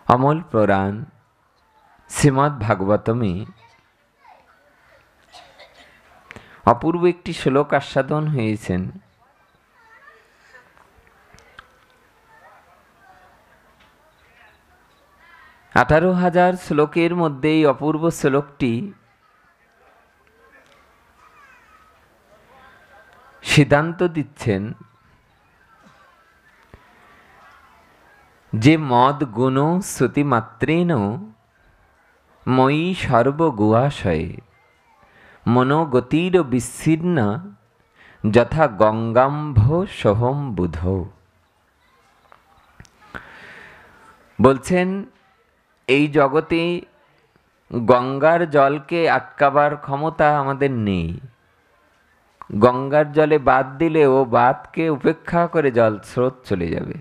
অমল পুরাণ শ্রীমদ্ ভাগবতমে অপূর্ব একটি শ্লোক আস্বাদন হয়েছেন। আঠারো হাজার শ্লোকের মধ্যে এই অপূর্ব শ্লোকটি সিদ্ধান্ত দিচ্ছেন যে মদ গুণ শ্রুতিমাত্রেণ ময়ি সর্বগুহাশয়ে মনোগতির বিচ্ছিন্ন যথা গঙ্গাম্ভ সোহম বুধ। বলছেন এই জগতে গঙ্গার জলকে আটকাবার ক্ষমতা আমাদের নেই। গঙ্গার জলে বাদ দিলে ও বাদকে উপেক্ষা করে জল স্রোত চলে যাবে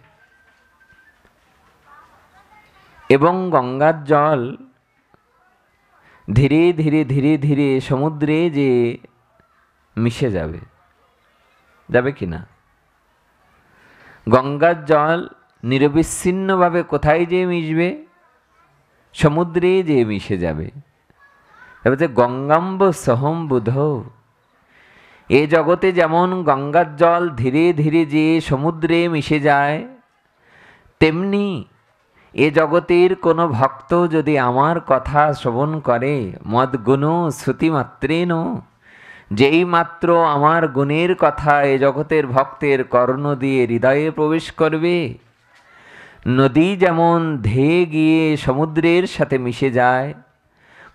এবং গঙ্গার জল ধীরে ধীরে ধীরে ধীরে সমুদ্রে যে মিশে যাবে, যাবে কি না? গঙ্গার জল নিরবিচ্ছিন্নভাবে কোথায় যে মিশবে? সমুদ্রে যে মিশে যাবে। বলছে গঙ্গাম্ব সহম বুধ। এ জগতে যেমন গঙ্গার জল ধীরে ধীরে যে সমুদ্রে মিশে যায়, তেমনি এ জগতের কোনো ভক্ত যদি আমার কথা শ্রবণ করে মদ্গুণ শ্রুতিমাত্রেণ, যেই মাত্র আমার গুণের কথা এ জগতের ভক্তের কর্ণ দিয়ে হৃদয়ে প্রবেশ করবে, নদী যেমন ধেয়ে গিয়ে সমুদ্রের সাথে মিশে যায়,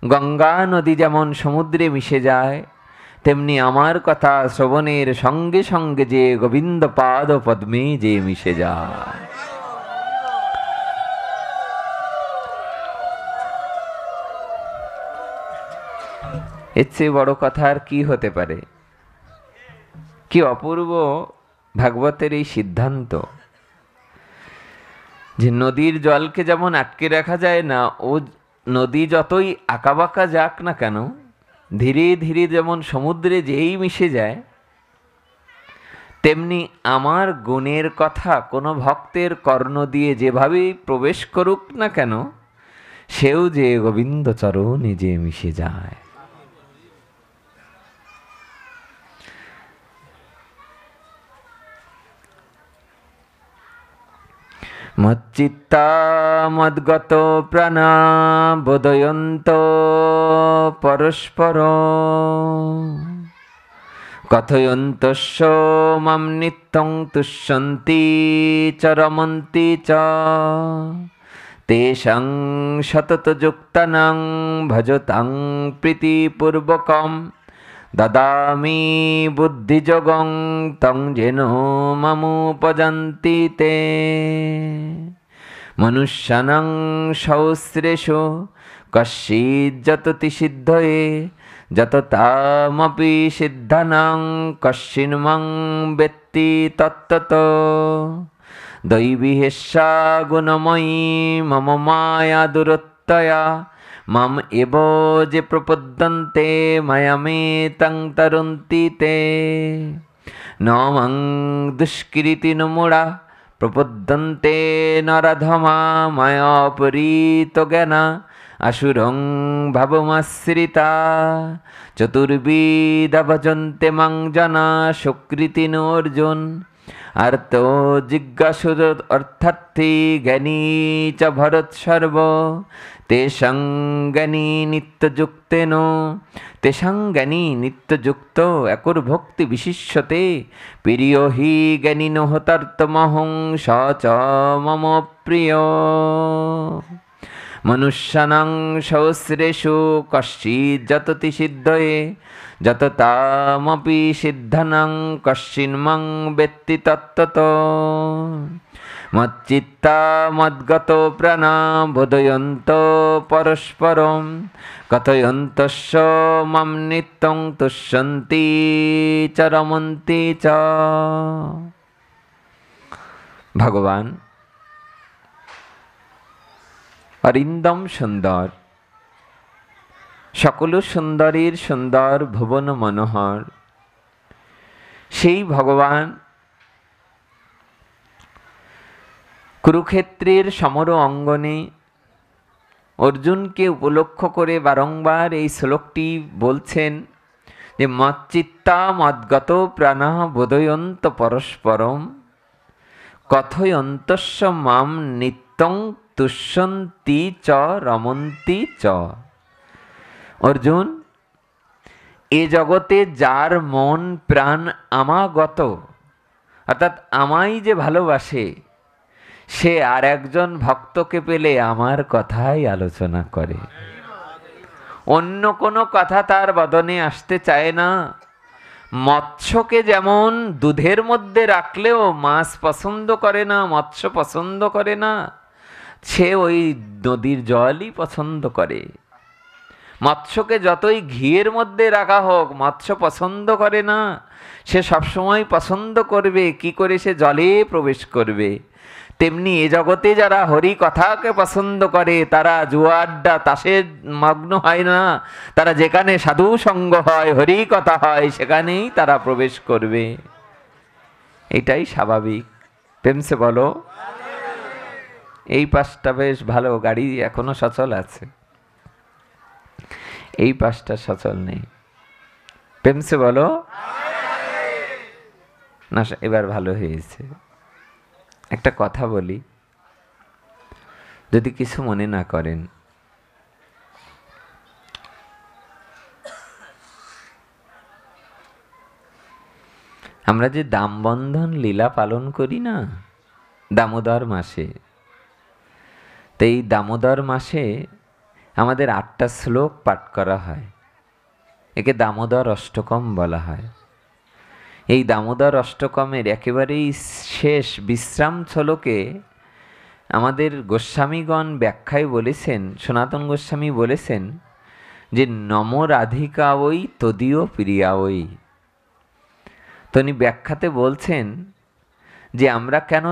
গঙ্গা নদী যেমন সমুদ্রে মিশে যায়, তেমনি আমার কথা শ্রবণের সঙ্গে সঙ্গে যে গোবিন্দ পাদ পদ্মে যে মিশে যায়। এর চেয়ে বড় কথা আর কি হতে পারে? কি অপূর্ব ভাগবতের এই সিদ্ধান্ত যে নদীর জলকে যেমন আটকে রাখা যায় না, ও নদী যতই আঁকাবাঁকা যাক না কেন, ধীরে ধীরে যেমন সমুদ্রে যেই মিশে যায়, তেমনি আমার গুণের কথা কোনো ভক্তের কর্ণ দিয়ে যেভাবেই প্রবেশ করুক না কেন, সেও যে গোবিন্দ চরণে যে মিশে যায়। মচ্চিত্তা মদ্গত প্রাণা বোধয়ন্ত পরস্পর কথয়ন্তস্য মাম নিত্যং তুষ্যন্তি চ রমন্তি চ তেষাং সততযুক্তানাং ভজতাং প্রীতিপূর্বকম দদামি বুদ্ধিযোগং তং যেন মামুপজন্তি তে। মনুষ্যানাং সহস্রেষু কশ্চিজ্জততি সিদ্ধয়ে যততামপি সিদ্ধানাং কশ্চিন্মাং বেত্তি তত্ততো। দৈবী হেষ্যা গুণময়ী মম মায়া দুরত্যয়া মাম এব যে প্রপদ্যন্তে মায়ামেতাং তরন্তি তে। নমং দুষ্কৃতি নুমুড়া প্রপদ্যন্তে নরধমা মায়া পরীত জ্ঞানা আসুরং ভাবমাশ্রিতা। চতুর্বিধা ভজন্তে মাং জনা সুকৃতিন অর্জুন আর্ত জিজ্ঞাসুর অর্থার্থী জ্ঞানী চ ভরত সর্ব। তেষাং জ্ঞানী নিত্যযুক্তেন তেষাং জ্ঞানী নিত্যযুক্ত একর ভক্তি বিশিষ্যতে প্রিয় হি জ্ঞানীন হতার্তমহং স চ মম প্রিয়। মনুষ্যানাং সহস্রেষু কশ্চিজ্জততি সিদ্ধয়ে যততামপি সিদ্ধানাং কশ্চিন্মাং বেত্তি তত্ততো। মচ্চিত্তা মদ্গত প্রাণা বোধয়ন্ত পরস্পরম কথয়ন্তস্য মাম নিত্যং তুষ্যন্তি চ রমন্তি চ। ভগবান অরিন্দম সুন্দর, সকল সুন্দরীর সুন্দর ভুবন মনোহর, সেই ভগবান কুরুক্ষেত্রের সমর অঙ্গনে অর্জুনকে উপলক্ষ করে বারংবার এই শ্লোকটি বলছেন যে মচ্চিত্তা মদ্গত প্রাণা বোধয়ন্ত পরস্পরম কথয়ন্তস্য মাম নিত্যং তুষ্যন্তি চ রমন্তি চ। অর্জুন, এ জগতে যার মন প্রাণ আমাগত, অর্থাৎ আমায় যে ভালোবাসে, সে আর একজন ভক্তকে পেলে আমার কথাই আলোচনা করে, অন্য কোনো কথা তার বদনে আসতে চায় না। মৎস্যকে যেমন দুধের মধ্যে রাখলেও মাছ পছন্দ করে না, মৎস্য পছন্দ করে না, সে ওই নদীর জলই পছন্দ করে। মৎস্যকে যতই ঘিয়ের মধ্যে রাখা হোক, মৎস্য পছন্দ করে না, সে সবসময় পছন্দ করবে কি করে সে জলে প্রবেশ করবে। তেমনি এ জগতে যারা হরি কথাকে পছন্দ করে তারা জুয়া আড্ডা তাসে মগ্ন হয় না, তারা যেখানে সাধু সঙ্গ হয়, হরি কথা হয়, সেখানেই তারা প্রবেশ করবে। এটাই স্বাভাবিক। প্রেমসে বলো। এই পাশটা বেশ ভালো, গাড়ি এখনো সচল আছে, এই পাশটা সচল নেই। প্রেমসে বলো না। এবার ভালো হয়েছে। একটা কথা বলি, যদি কিছু মনে না করেন। আমরা যে দামবন্ধন লীলা পালন করি না দামোদর মাসে, তো এই দামোদর মাসে আমাদের 8টা শ্লোক পাঠ করা হয়। একে দামোদর অষ্টকম বলা হয়। এই দামোদর অষ্টকমের একেবারেই শেষ বিশ্রাম শ্লোকে আমাদের গোস্বামীগণ ব্যাখ্যায় বলেছেন, সনাতন গোস্বামী বলেছেন যে নম রাধিকা ওই তদীয় প্রিয়া ওই। তো উনি ব্যাখ্যাতে বলছেন যে আমরা কেন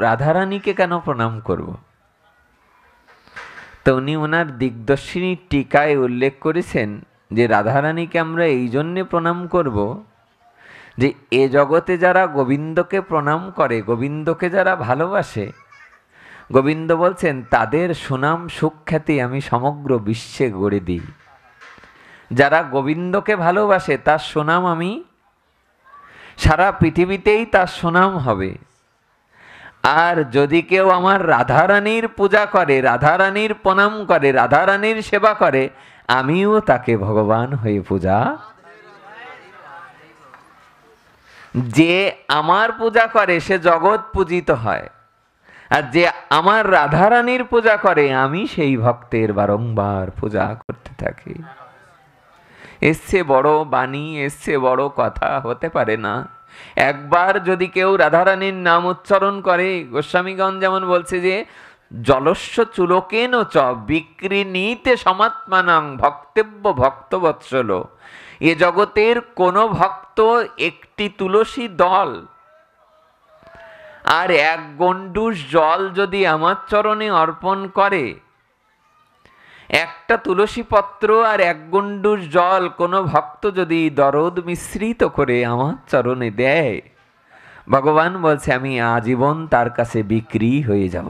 রাধারানীকে কেন প্রণাম করব। তো উনি ওনার দিগদর্শিনী টিকায় উল্লেখ করেছেন যে রাধারানীকে আমরা এই জন্যে প্রণাম করব যে এ জগতে যারা গোবিন্দকে প্রণাম করে, গোবিন্দকে যারা ভালোবাসে, গোবিন্দ বলছেন তাদের সুনাম সুখ্যাতি আমি সমগ্র বিশ্বে গড়ে দিই। যারা গোবিন্দকে ভালোবাসে তার সুনাম আমি সারা পৃথিবীতেই তার সুনাম হবে। আর যদি কেউ আমার রাধারানীর পূজা করে, রাধারানীর প্রণাম করে, রাধারানীর সেবা করে, আমিও তাকে ভগবান হয়ে পূজা। যে আমার পূজা করে সে জগৎ পূজিত হয়, আর যে আমার রাধারানীর পূজা করে আমি সেই ভক্তের বারংবার পূজা করতে থাকি। এসছে বড় বাণী, এসছে বড় কথা হতে পারে না। একবার যদি কেউ রাধারানীর নাম উচ্চারণ করে, গোস্বামীগণ যেমন বলছে যে জলস্য চুলকেন চ বিক্রিনীতে সমাত্মানাং ভক্তেব্য ভক্তবৎসল। এ জগতের কোন ভক্ত একটি তুলসী দল আর 1 গণ্ডূষ জল যদি আমার চরণে অর্পণ করে, একটা তুলসী পত্র আর 1 গণ্ডূষ জল কোনো ভক্ত যদি দরদ মিশ্রিত করে আমার চরণে দেয়, ভগবান বলছে আমি আজীবন তার কাছে বিক্রি হয়ে যাব।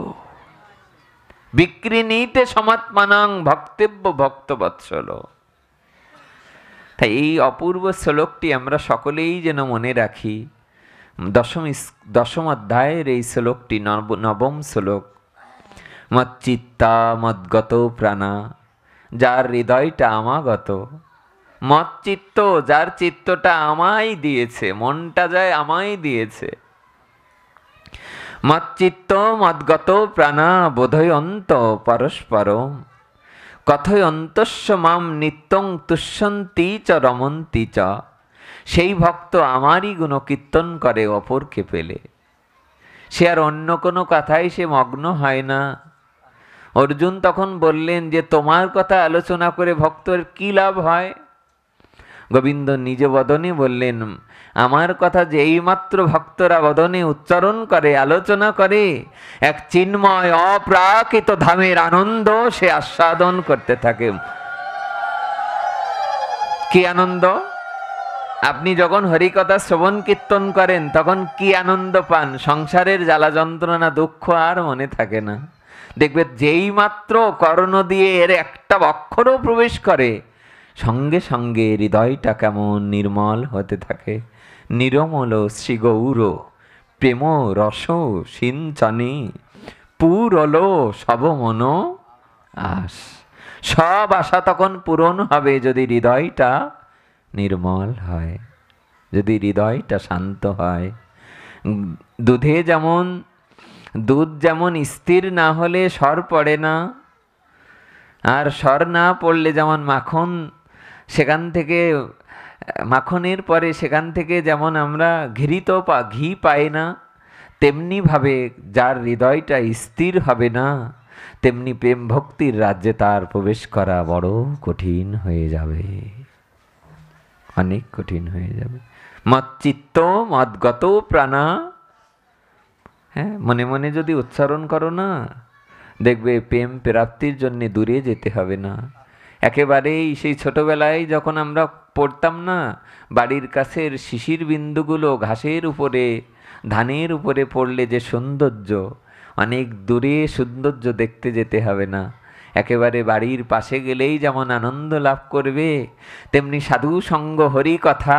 বিক্রিনীতে সমাত্মানাং ভক্তেব্য ভক্তবৎসল। তাই এই অপূর্ব শ্লোকটি আমরা সকলেই যেন মনে রাখি। দশম অধ্যায়ের এই শ্লোকটি 9ম শ্লোক। মচ্চিত্তা মদ্গত প্রাণা, যার হৃদয়টা আমাগত। মচ্চিত্ত, যার চিত্তটা আমায় দিয়েছে, মনটা যায় আমায় দিয়েছে। মচ্চিত্ত মদ্গত প্রাণা বোধয়ন্ত পরস্পরম কথয়ন্তস্য মাম নিত্যং তুষ্যন্তি চ রমন্তি চ। সেই ভক্ত আমারই গুণকীর্তন করে অপরকে পেলে, সে আর অন্য কোনো কথাই সে মগ্ন হয় না। অর্জুন তখন বললেন যে তোমার কথা আলোচনা করে ভক্তের কি লাভ হয়? গোবিন্দ নিজ বদনে বললেন, আমার কথা যে এইমাত্র ভক্তরা বদনে উচ্চারণ করে, আলোচনা করে, এক চিন্ময় অপ্রাকৃত ধামের আনন্দ সে আস্বাদন করতে থাকে। কি আনন্দ? আপনি যখন হরিকথা শ্রবণ কীর্তন করেন তখন কি আনন্দ পান? সংসারের জ্বালা যন্ত্রণা দুঃখ আর মনে থাকে না। দেখবে যেই মাত্র কর্ণ দিয়ে এর একটা অক্ষরও প্রবেশ করে, সঙ্গে সঙ্গে হৃদয়টা কেমন নির্মল হতে থাকে। নিরমল শ্রীগৌর প্রেম রস সিঞ্চনে পুরল সব মন আস। সব আশা তখন পূরণ হবে যদি হৃদয়টা নির্মল হয়, যদি হৃদয়টা শান্ত হয়। দুধে যেমন দুধ যেমন স্থির না হলে সর পড়ে না, আর সর না পড়লে যেমন মাখন সেখান থেকে মাখনের পরে সেখান থেকে যেমন আমরা ঘি পাই না, তেমনিভাবে যার হৃদয়টা স্থির হবে না, তেমনি প্রেম ভক্তির রাজ্যে তার প্রবেশ করা বড় কঠিন হয়ে যাবে, অনেক কঠিন হয়ে যাবে। মচ্চিত্ত মদগত প্রাণা, হ্যাঁ, মনে মনে যদি উচ্চারণ করো না, দেখবে প্রেম প্রাপ্তির জন্য দূরে যেতে হবে না। একেবারেই সেই ছোটবেলায় যখন আমরা পড়তাম না, বাড়ির কাছের শিশির বিন্দুগুলো ঘাসের উপরে ধানের উপরে পড়লে যে সৌন্দর্য, অনেক দূরে সৌন্দর্য দেখতে যেতে হবে না, একেবারে বাড়ির পাশে গেলেই যেমন আনন্দ লাভ করবে, তেমনি সাধু সঙ্গ হরি কথা,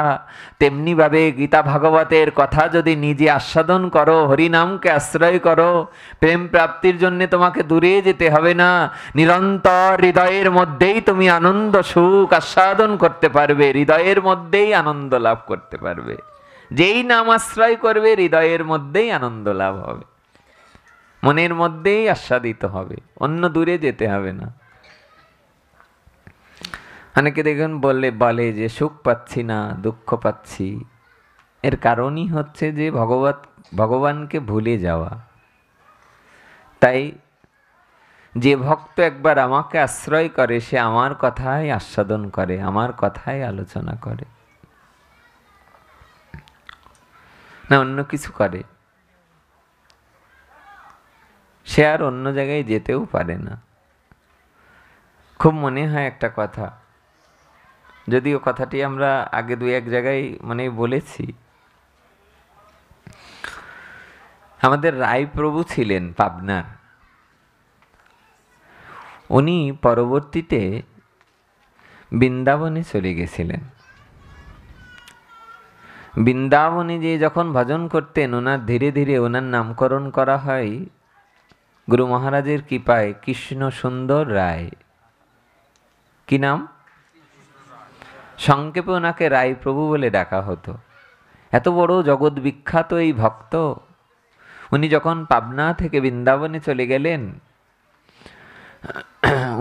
তেমনিভাবে গীতা ভাগবতের কথা যদি নিজে আস্বাদন করো, হরিনামকে আশ্রয় করো, প্রেম প্রাপ্তির জন্য তোমাকে দূরে যেতে হবে না, নিরন্তর হৃদয়ের মধ্যেই তুমি আনন্দ সুখ আস্বাদন করতে পারবে, হৃদয়ের মধ্যেই আনন্দ লাভ করতে পারবে। যেই নাম আশ্রয় করবে হৃদয়ের মধ্যেই আনন্দ লাভ হবে, মনের মধ্যেই আস্বাদিত হবে, অন্য দূরে যেতে হবে না। অনেকে দেখুন বলে যে সুখ পাচ্ছি না, দুঃখ পাচ্ছি, এর কারণই হচ্ছে যে ভগবানকে ভুলে যাওয়া। তাই যে ভক্ত একবার আমাকে আশ্রয় করে সে আমার কথাই আস্বাদন করে, আমার কথাই আলোচনা করে, না অন্য কিছু করে, সে আর অন্য জায়গায় যেতেও পারে না। খুব মনে হয় একটা কথা, যদিও কথাটি আমরা আগে দুই এক জায়গায় মানে বলেছি। আমাদের রায়প্রভু ছিলেন পাবনার, উনি পরবর্তীতে বৃন্দাবনে চলে গেছিলেন। বৃন্দাবনে যে যখন ভজন করতেন, ওনার ধীরে ধীরে ওনার নামকরণ করা হয় গুরু মহারাজের কৃপায় কৃষ্ণ সুন্দর রায়। কি নাম? সংক্ষেপে ওনাকে রায় প্রভু বলে ডাকা হতো। এত বড় জগৎ বিখ্যাত এই ভক্ত, উনি যখন পাবনা থেকে বৃন্দাবনে চলে গেলেন,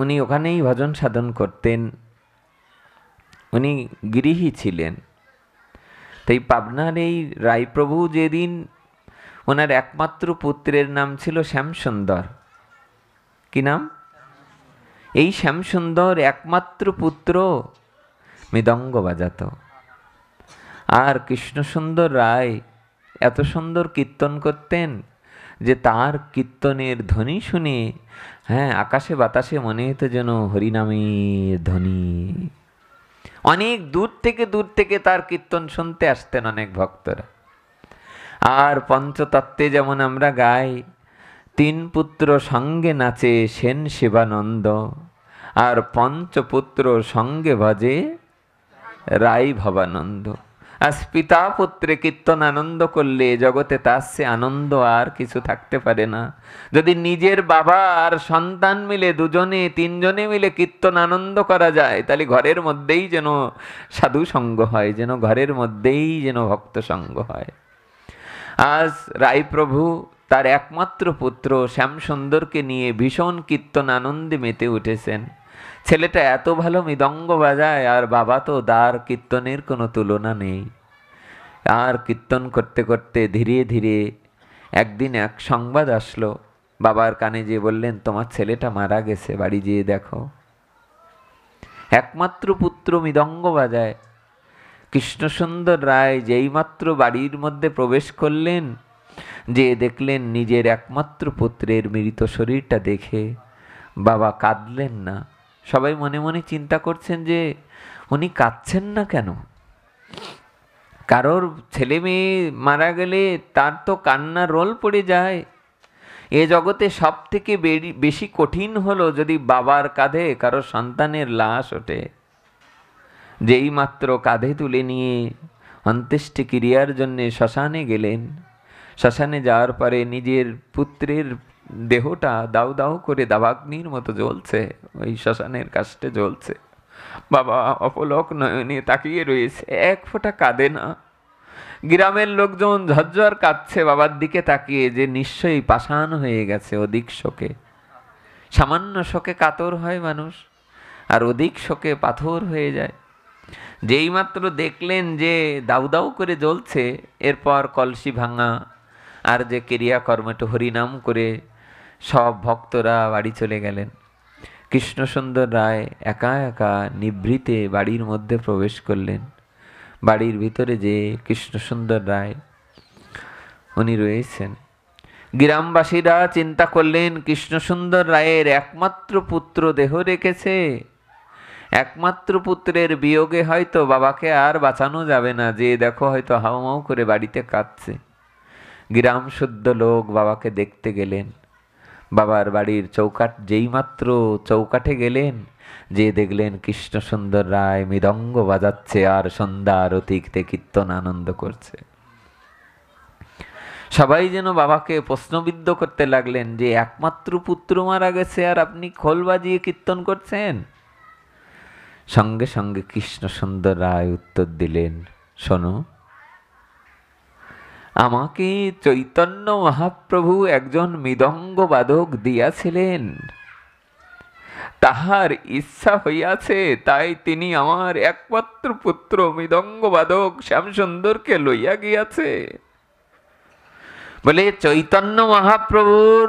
উনি ওখানেই ভজন সাধন করতেন, উনি গৃহী ছিলেন। তাই পাবনার এই রায়প্রভু যেদিন, ওনার একমাত্র পুত্রের নাম ছিল শ্যামসুন্দর। কি নাম? এই শ্যামসুন্দর একমাত্র পুত্র মৃদঙ্গ বাজাত, আর কৃষ্ণসুন্দর রায় এত সুন্দর কীর্তন করতেন যে তার কীর্তনের ধ্বনি শুনে হ্যাঁ আকাশে বাতাসে মনে হতো যেন হরিনামের ধ্বনি। অনেক দূর থেকে তার কীর্তন শুনতে আসতেন অনেক ভক্তরা। আর পঞ্চতত্ত্বে যেমন আমরা গাই, তিন পুত্র সঙ্গে নাচে সেন শিবানন্দ, আর পঞ্চপুত্র সঙ্গে ভজে রাই ভবানন্দ। আজ পিতা পুত্রে কীর্তন আনন্দ করলে জগতে তার সে আনন্দ আর কিছু থাকতে পারে না। যদি নিজের বাবা আর সন্তান মিলে দুজনে তিনজনে মিলে কীর্তন আনন্দ করা যায়, তাহলে ঘরের মধ্যেই যেন সাধু সঙ্গ হয়, যেন ঘরের মধ্যেই যেন ভক্ত সঙ্গ হয়। আজ রায়প্রভু তার একমাত্র পুত্র শ্যামসুন্দরকে নিয়ে ভীষণ কীর্তন আনন্দে মেতে উঠেছেন। ছেলেটা এত ভালো মৃদঙ্গ বাজায়, আর বাবা তো তার কীর্তনের কোনো তুলনা নেই। আর কীর্তন করতে করতে ধীরে ধীরে একদিন এক সংবাদ আসলো, বাবার কানে যেয়ে বললেন তোমার ছেলেটা মারা গেছে, বাড়ি যেয়ে দেখো। একমাত্র পুত্র মৃদঙ্গ বাজায়। কৃষ্ণসুন্দর রায় যেইমাত্র বাড়ির মধ্যে প্রবেশ করলেন, যে দেখলেন নিজের একমাত্র পুত্রের মৃত শরীরটা দেখে বাবা কাঁদলেন না। সবাই মনে মনে চিন্তা করছেন যে উনি কাঁদছেন না কেন? কারোর ছেলে মেয়ে মারা গেলে তার তো কান্নার রোল পড়ে যায়। এ জগতে সব থেকে বেশি কঠিন হলো যদি বাবার কাঁধে কারো সন্তানের লাশ ওঠে। যেই মাত্র কাঁধে তুলে নিয়ে অন্ত্যেষ্টি ক্রিয়ার জন্যে শ্মশানে গেলেন, শ্মশানে যাওয়ার পরে নিজের পুত্রের দেহটা দাউ দাউ করে দাবাগ্নির মতো জ্বলছে, ওই শ্মশানের কাছে জ্বলছে। বাবা অপলক নয়নে তাকিয়ে রয়েছে, এক ফোঁটা কাঁদে না। গ্রামের লোকজন ঝরঝর কাঁদছে বাবার দিকে তাকিয়ে, যে নিশ্চয়ই পাষাণ হয়ে গেছে অধিক শোকে। সামান্য শোকে কাতর হয় মানুষ, আর অধিক শোকে পাথর হয়ে যায়। যেই মাত্র দেখলেন যে দাউ দাউ করে জ্বলছে, এরপর কলসি ভাঙা আর যে ক্রিয়াকর্মটা হরিনাম করে সব ভক্তরা বাড়ি চলে গেলেন। কৃষ্ণসুন্দর রায় একা একা নিভৃতে বাড়ির মধ্যে প্রবেশ করলেন। বাড়ির ভিতরে যে কৃষ্ণসুন্দর রায় উনি রয়েছেন। গ্রামবাসীরা চিন্তা করলেন কৃষ্ণসুন্দর রায়ের একমাত্র পুত্র দেহ রেখেছে, একমাত্র পুত্রের বিয়োগে হয়তো বাবাকে আর বাঁচানো যাবে না, যে দেখো হয়তো হাউমাউ করে বাড়িতে কাঁদছে। গ্রাম শুদ্ধ লোক বাবাকে দেখতে গেলেন। বাবার বাড়ির চৌকাঠ যেই মাত্র চৌকাঠে গেলেন, যে দেখলেন কৃষ্ণসুন্দর রায় মৃদঙ্গ বাজাচ্ছে আর সন্ধ্যা আরতিতে কীর্তন আনন্দ করছে। সবাই যেন বাবাকে প্রশ্নবিদ্ধ করতে লাগলেন যে একমাত্র পুত্র মারা গেছে আর আপনি খোল বাজিয়ে কীর্তন করছেন। সঙ্গে সঙ্গে কৃষ্ণসুন্দর রায় উত্তর দিলেন, শোনো, আমাকে চৈতন্য মহাপ্রভু একজন মৃদঙ্গ বাদক দিয়াছিলেন, তাহার ইচ্ছা হইয়াছে, তাই তিনি আমার একমাত্র পুত্র মৃদঙ্গ বাদক শ্যামসুন্দরকে লইয়া গিয়াছে। বলে চৈতন্য মহাপ্রভুর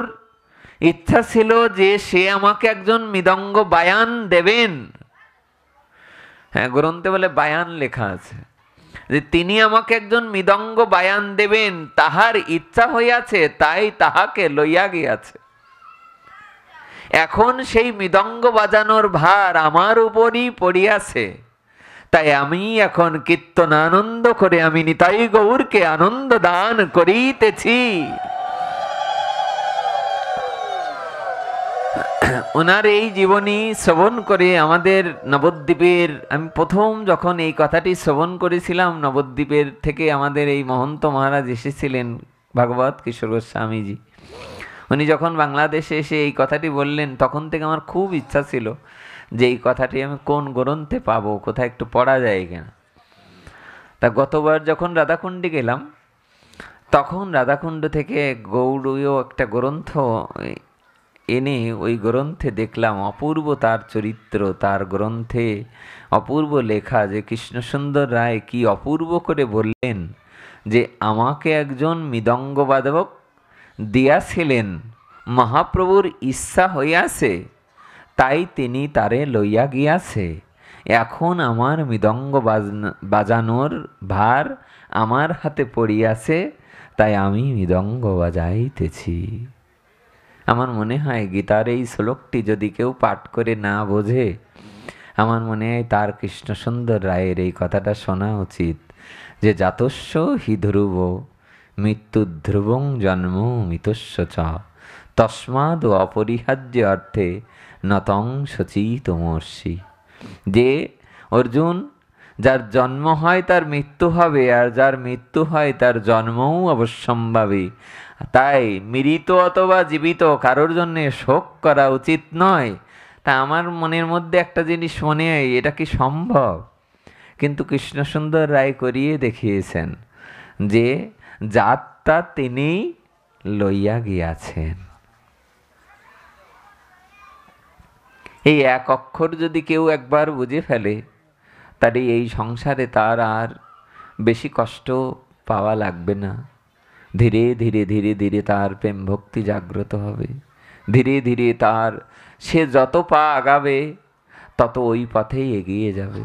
ইচ্ছা ছিল যে সে আমাকে একজন মৃদঙ্গ বায়ান দেবেন। হ্যাঁ, গ্রন্থে বলে বায়ান লেখা আছে যে তিনি আমাকে একজন মৃদঙ্গ বায়ান দেবেন, তাহার ইচ্ছা হইয়াছে, তাই তাহাকে লইয়া গিয়াছে। এখন সেই মৃদঙ্গ বাজানোর ভার আমার উপরই পড়িয়াছে, তাই আমি এখন কীর্তন আনন্দ করে আমি নিতাই গৌরকে আনন্দ দান করিতেছি। ওনার এই জীবনী শ্রবণ করে আমাদের নবদ্বীপের, আমি প্রথম যখন এই কথাটি শ্রবণ করেছিলাম, নবদ্বীপের থেকে আমাদের এই মহন্ত মহারাজ এসেছিলেন ভাগবত কিশোর গোস্বামীজি। উনি যখন বাংলাদেশে এসে এই কথাটি বললেন, তখন থেকে আমার খুব ইচ্ছা ছিল যে এই কথাটি আমি কোন গ্রন্থে পাবো, কোথায় একটু পড়া যায় কিনা। তা গতবার যখন রাধাকুণ্ডে গেলাম, তখন রাধাকুণ্ড থেকে গৌড়ীয় একটা গ্রন্থ এনে ওই গ্রন্থে দেখলাম অপূর্ব তার চরিত্র, তার গ্রন্থে অপূর্ব লেখা, যে কৃষ্ণসুন্দর রায় কি অপূর্ব করে বললেন যে আমাকে একজন মৃদঙ্গ বাদক দিয়াছিলেন, মহাপ্রভুর ইচ্ছা হইয়াছে, তাই তিনি তারে লইয়া গিয়াছে। এখন আমার মৃদঙ্গ বাজানোর ভার আমার হাতে পড়িয়াছে, তাই আমি মৃদঙ্গ বাজাইতেছি। আমার মনে হয় গীতার এই শ্লোকটি যদি কেউ পাঠ করে না বোঝে, আমার মনে হয় তার কৃষ্ণসুন্দর রায়ের এই কথাটা শোনা উচিত, যে জাতস্য হি ধ্রুব মৃত্যু ধ্রুবং জন্ম মিতস্য চ তস্মাদ অপরিহার্য অর্থে নতং সচিতমর্ষি। যে অর্জুন, যার জন্ম হয় তার মৃত্যু হবে, আর যার মৃত্যু হয় তার জন্মও অবশ্যম্ভাবী। তাই মৃত অথবা জীবিত কারোর জন্য শোক করা উচিত নয়। তা আমার মনের মধ্যে একটা জিনিস মনে হয়, এটা কি সম্ভব? কিন্তু কৃষ্ণসুন্দর রায় করিয়ে দেখিয়েছেন যে যাত্রা তিনি লইয়া গিয়াছেন। এই এক অক্ষর যদি কেউ একবার বুঝে ফেলে, তাহলে এই সংসারে তার আর বেশি কষ্ট পাওয়া লাগবে না। ধীরে ধীরে ধীরে ধীরে তার প্রেম ভক্তি জাগ্রত হবে। ধীরে ধীরে তার সে যত পা আগাবে তত ওই পথেই এগিয়ে যাবে।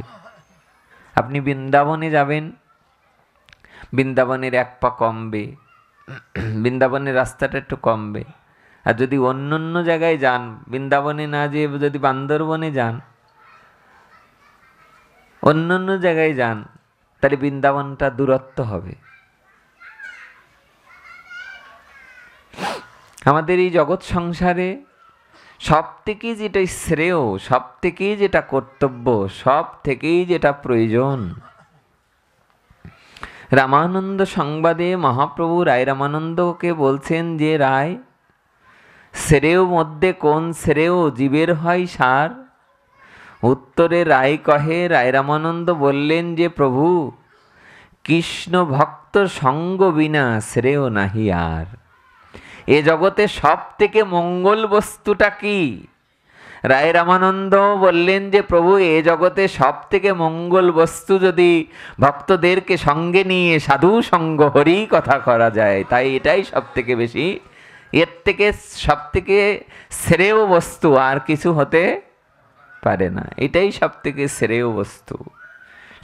আপনি বৃন্দাবনে যাবেন, বৃন্দাবনের এক পা কমবে, বৃন্দাবনের রাস্তাটা একটু কমবে। আর যদি অন্য অন্য জায়গায় যান, বৃন্দাবনে না যেয়ে যদি বান্দরবনে যান, অন্য অন্য জায়গায় যান, তাহলে বৃন্দাবনটা দূরত্ব হবে। আমাদের এই জগৎ সংসারে সব থেকে যেটা শ্রেয়, সব থেকে যেটা কর্তব্য, সব থেকেই যেটা প্রয়োজন, রামানন্দ সংবাদে মহাপ্রভু রায় রামানন্দকে বলছেন যে রায়, শ্রেয় মধ্যে কোন শ্রেয় জীবের হয় সার? উত্তরে রায় কহে, রায় রামানন্দ বললেন যে প্রভু, কৃষ্ণ ভক্ত সঙ্গ বিনা শ্রেয় নাহি আর। এ জগতে সব থেকে মঙ্গল বস্তুটা কি? রায় রামানন্দ বললেন যে প্রভু, এ জগতে সব থেকে মঙ্গল বস্তু যদি ভক্তদেরকে সঙ্গে নিয়ে সাধু সঙ্গ হরি কথা করা যায়, তাই এটাই সব থেকে বেশি, এর থেকে সব থেকে শ্রেয় বস্তু আর কিছু হতে পারে না। এটাই সব থেকে শ্রেয় বস্তু।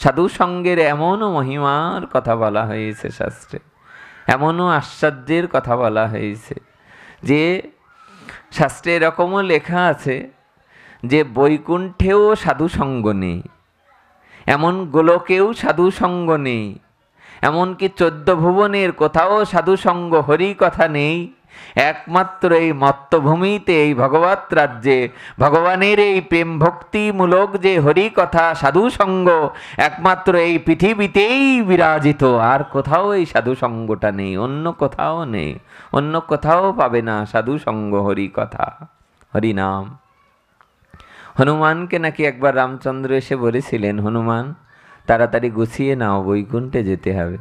সাধু সঙ্গের এমনও মহিমার কথা বলা হয়েছে শাস্ত্রে, এমনও আশ্চর্যের কথা বলা হয়েছে যে শাস্ত্রে এরকমও লেখা আছে যে বৈকুণ্ঠেও সাধু সঙ্গ নেই, এমন গোলকেও সাধু সঙ্গ নেই, এমনকি 14 ভুবনের কোথাও সাধু সঙ্গ হরি কথা নেই। একমাত্র এই মত্তভূমিতে, এই ভগবত রাজ্যে ভগবানের এই প্রেম ভক্তিমূলক যে হরি কথা সাধু সঙ্গ, একমাত্র এই পৃথিবীতেই বিরাজিত। আর কোথাও এই সাধু সঙ্গটা নেই, অন্য কোথাও নেই, অন্য কোথাও পাবে না সাধু সঙ্গ হরি কথা, হরি নাম। হনুমানকে নাকি একবার রামচন্দ্র এসে বলেছিলেন, হনুমান তাড়াতাড়ি গুছিয়ে নাও, বৈকুণ্ঠে যেতে হবে।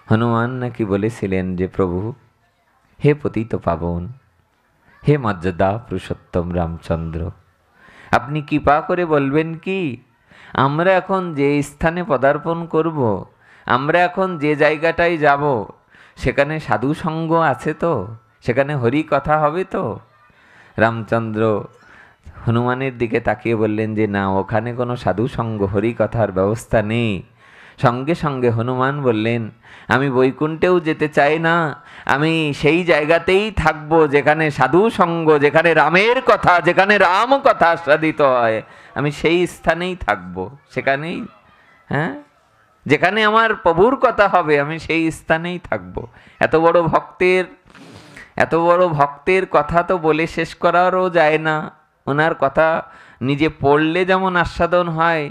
হনুমান নাকি বলেছিলেন যে প্রভু, হে পতিত পাবন, হে মর্যাদা পুরুষোত্তম রামচন্দ্র, আপনি কৃপা করে বলবেন কি, আমরা এখন যে স্থানে পদার্পণ করব, আমরা এখন যে জায়গাটায় যাব, সেখানে সাধু সঙ্গ আছে তো? সেখানে হরি কথা হবে তো? রামচন্দ্র হনুমানের দিকে তাকিয়ে বললেন যে না, ওখানে কোনো সাধু সঙ্গ হরি কথার ব্যবস্থা নেই। সঙ্গে সঙ্গে হনুমান বললেন, আমি বৈকুণ্ঠেও যেতে চাই না, আমি সেই জায়গাতেই থাকব যেখানে সাধু সঙ্গ, যেখানে রামের কথা, যেখানে রাম কথা আস্বাদিত হয়, আমি সেই স্থানেই থাকব, সেখানেই, হ্যাঁ, যেখানে আমার প্রভুর কথা হবে আমি সেই স্থানেই থাকব। এত বড় ভক্তের কথা তো বলে শেষ করারও যায় না। ওনার কথা নিজে পড়লে যেমন আস্বাদন হয়,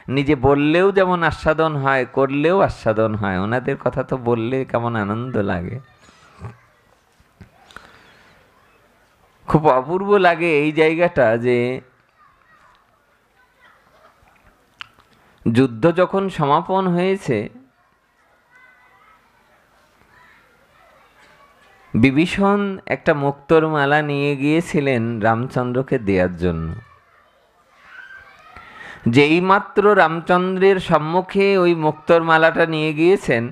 নিজে বললেও যেমন আস্বাদন হয়, করলেও আস্বাদন হয়। ওনাদের কথা তো বললে কেমন আনন্দ লাগে, খুব অপূর্ব লাগে এই জায়গাটা। যে যুদ্ধ যখন সমাপন হয়েছে, বিভীষণ একটা মুক্তোর মালা নিয়ে গিয়েছিলেন রামচন্দ্রকে দেওয়ার জন্য। যেই মাত্র রামচন্দ্রের সম্মুখে ওই মুক্তোর মালাটা নিয়ে গিয়েছেন,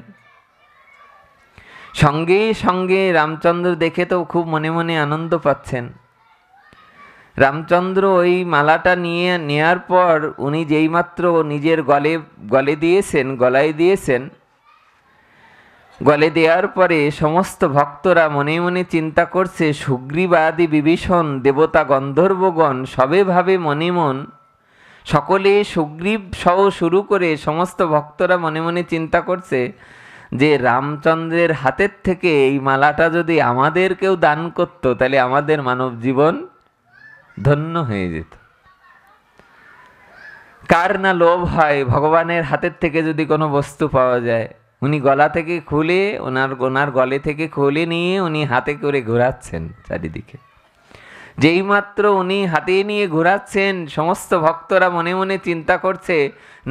সঙ্গে সঙ্গে রামচন্দ্র দেখে তো খুব মনে মনে আনন্দ পাচ্ছেন। রামচন্দ্র ওই মালাটা নেওয়ার পর উনি যেইমাত্র নিজের গলায় দিয়েছেন, গলে দেওয়ার পরে সমস্ত ভক্তরা মনে মনে চিন্তা করছে, সুগ্রীব আদি বিভীষণ দেবতা গন্ধর্বগণ সবে ভাবে মনে মন, সকলে সুগ্রীব সহ শুরু করে সমস্ত ভক্তরা মনে মনে চিন্তা করছে যে রামচন্দ্রের হাতের থেকে এই মালাটা যদি আমাদের কেউ দান করত, তাহলে আমাদের মানব জীবন ধন্য হয়ে যেত। কার না লোভ হয় ভগবানের হাতের থেকে যদি কোনো বস্তু পাওয়া যায়। উনি গলা থেকে খুলে, ওনার গলে থেকে খুলে নিয়ে উনি হাতে করে ঘোরাচ্ছেন চারিদিকে। যেই মাত্র উনি হাতে নিয়ে ঘোরাচ্ছেন, সমস্ত ভক্তরা মনে মনে চিন্তা করছে,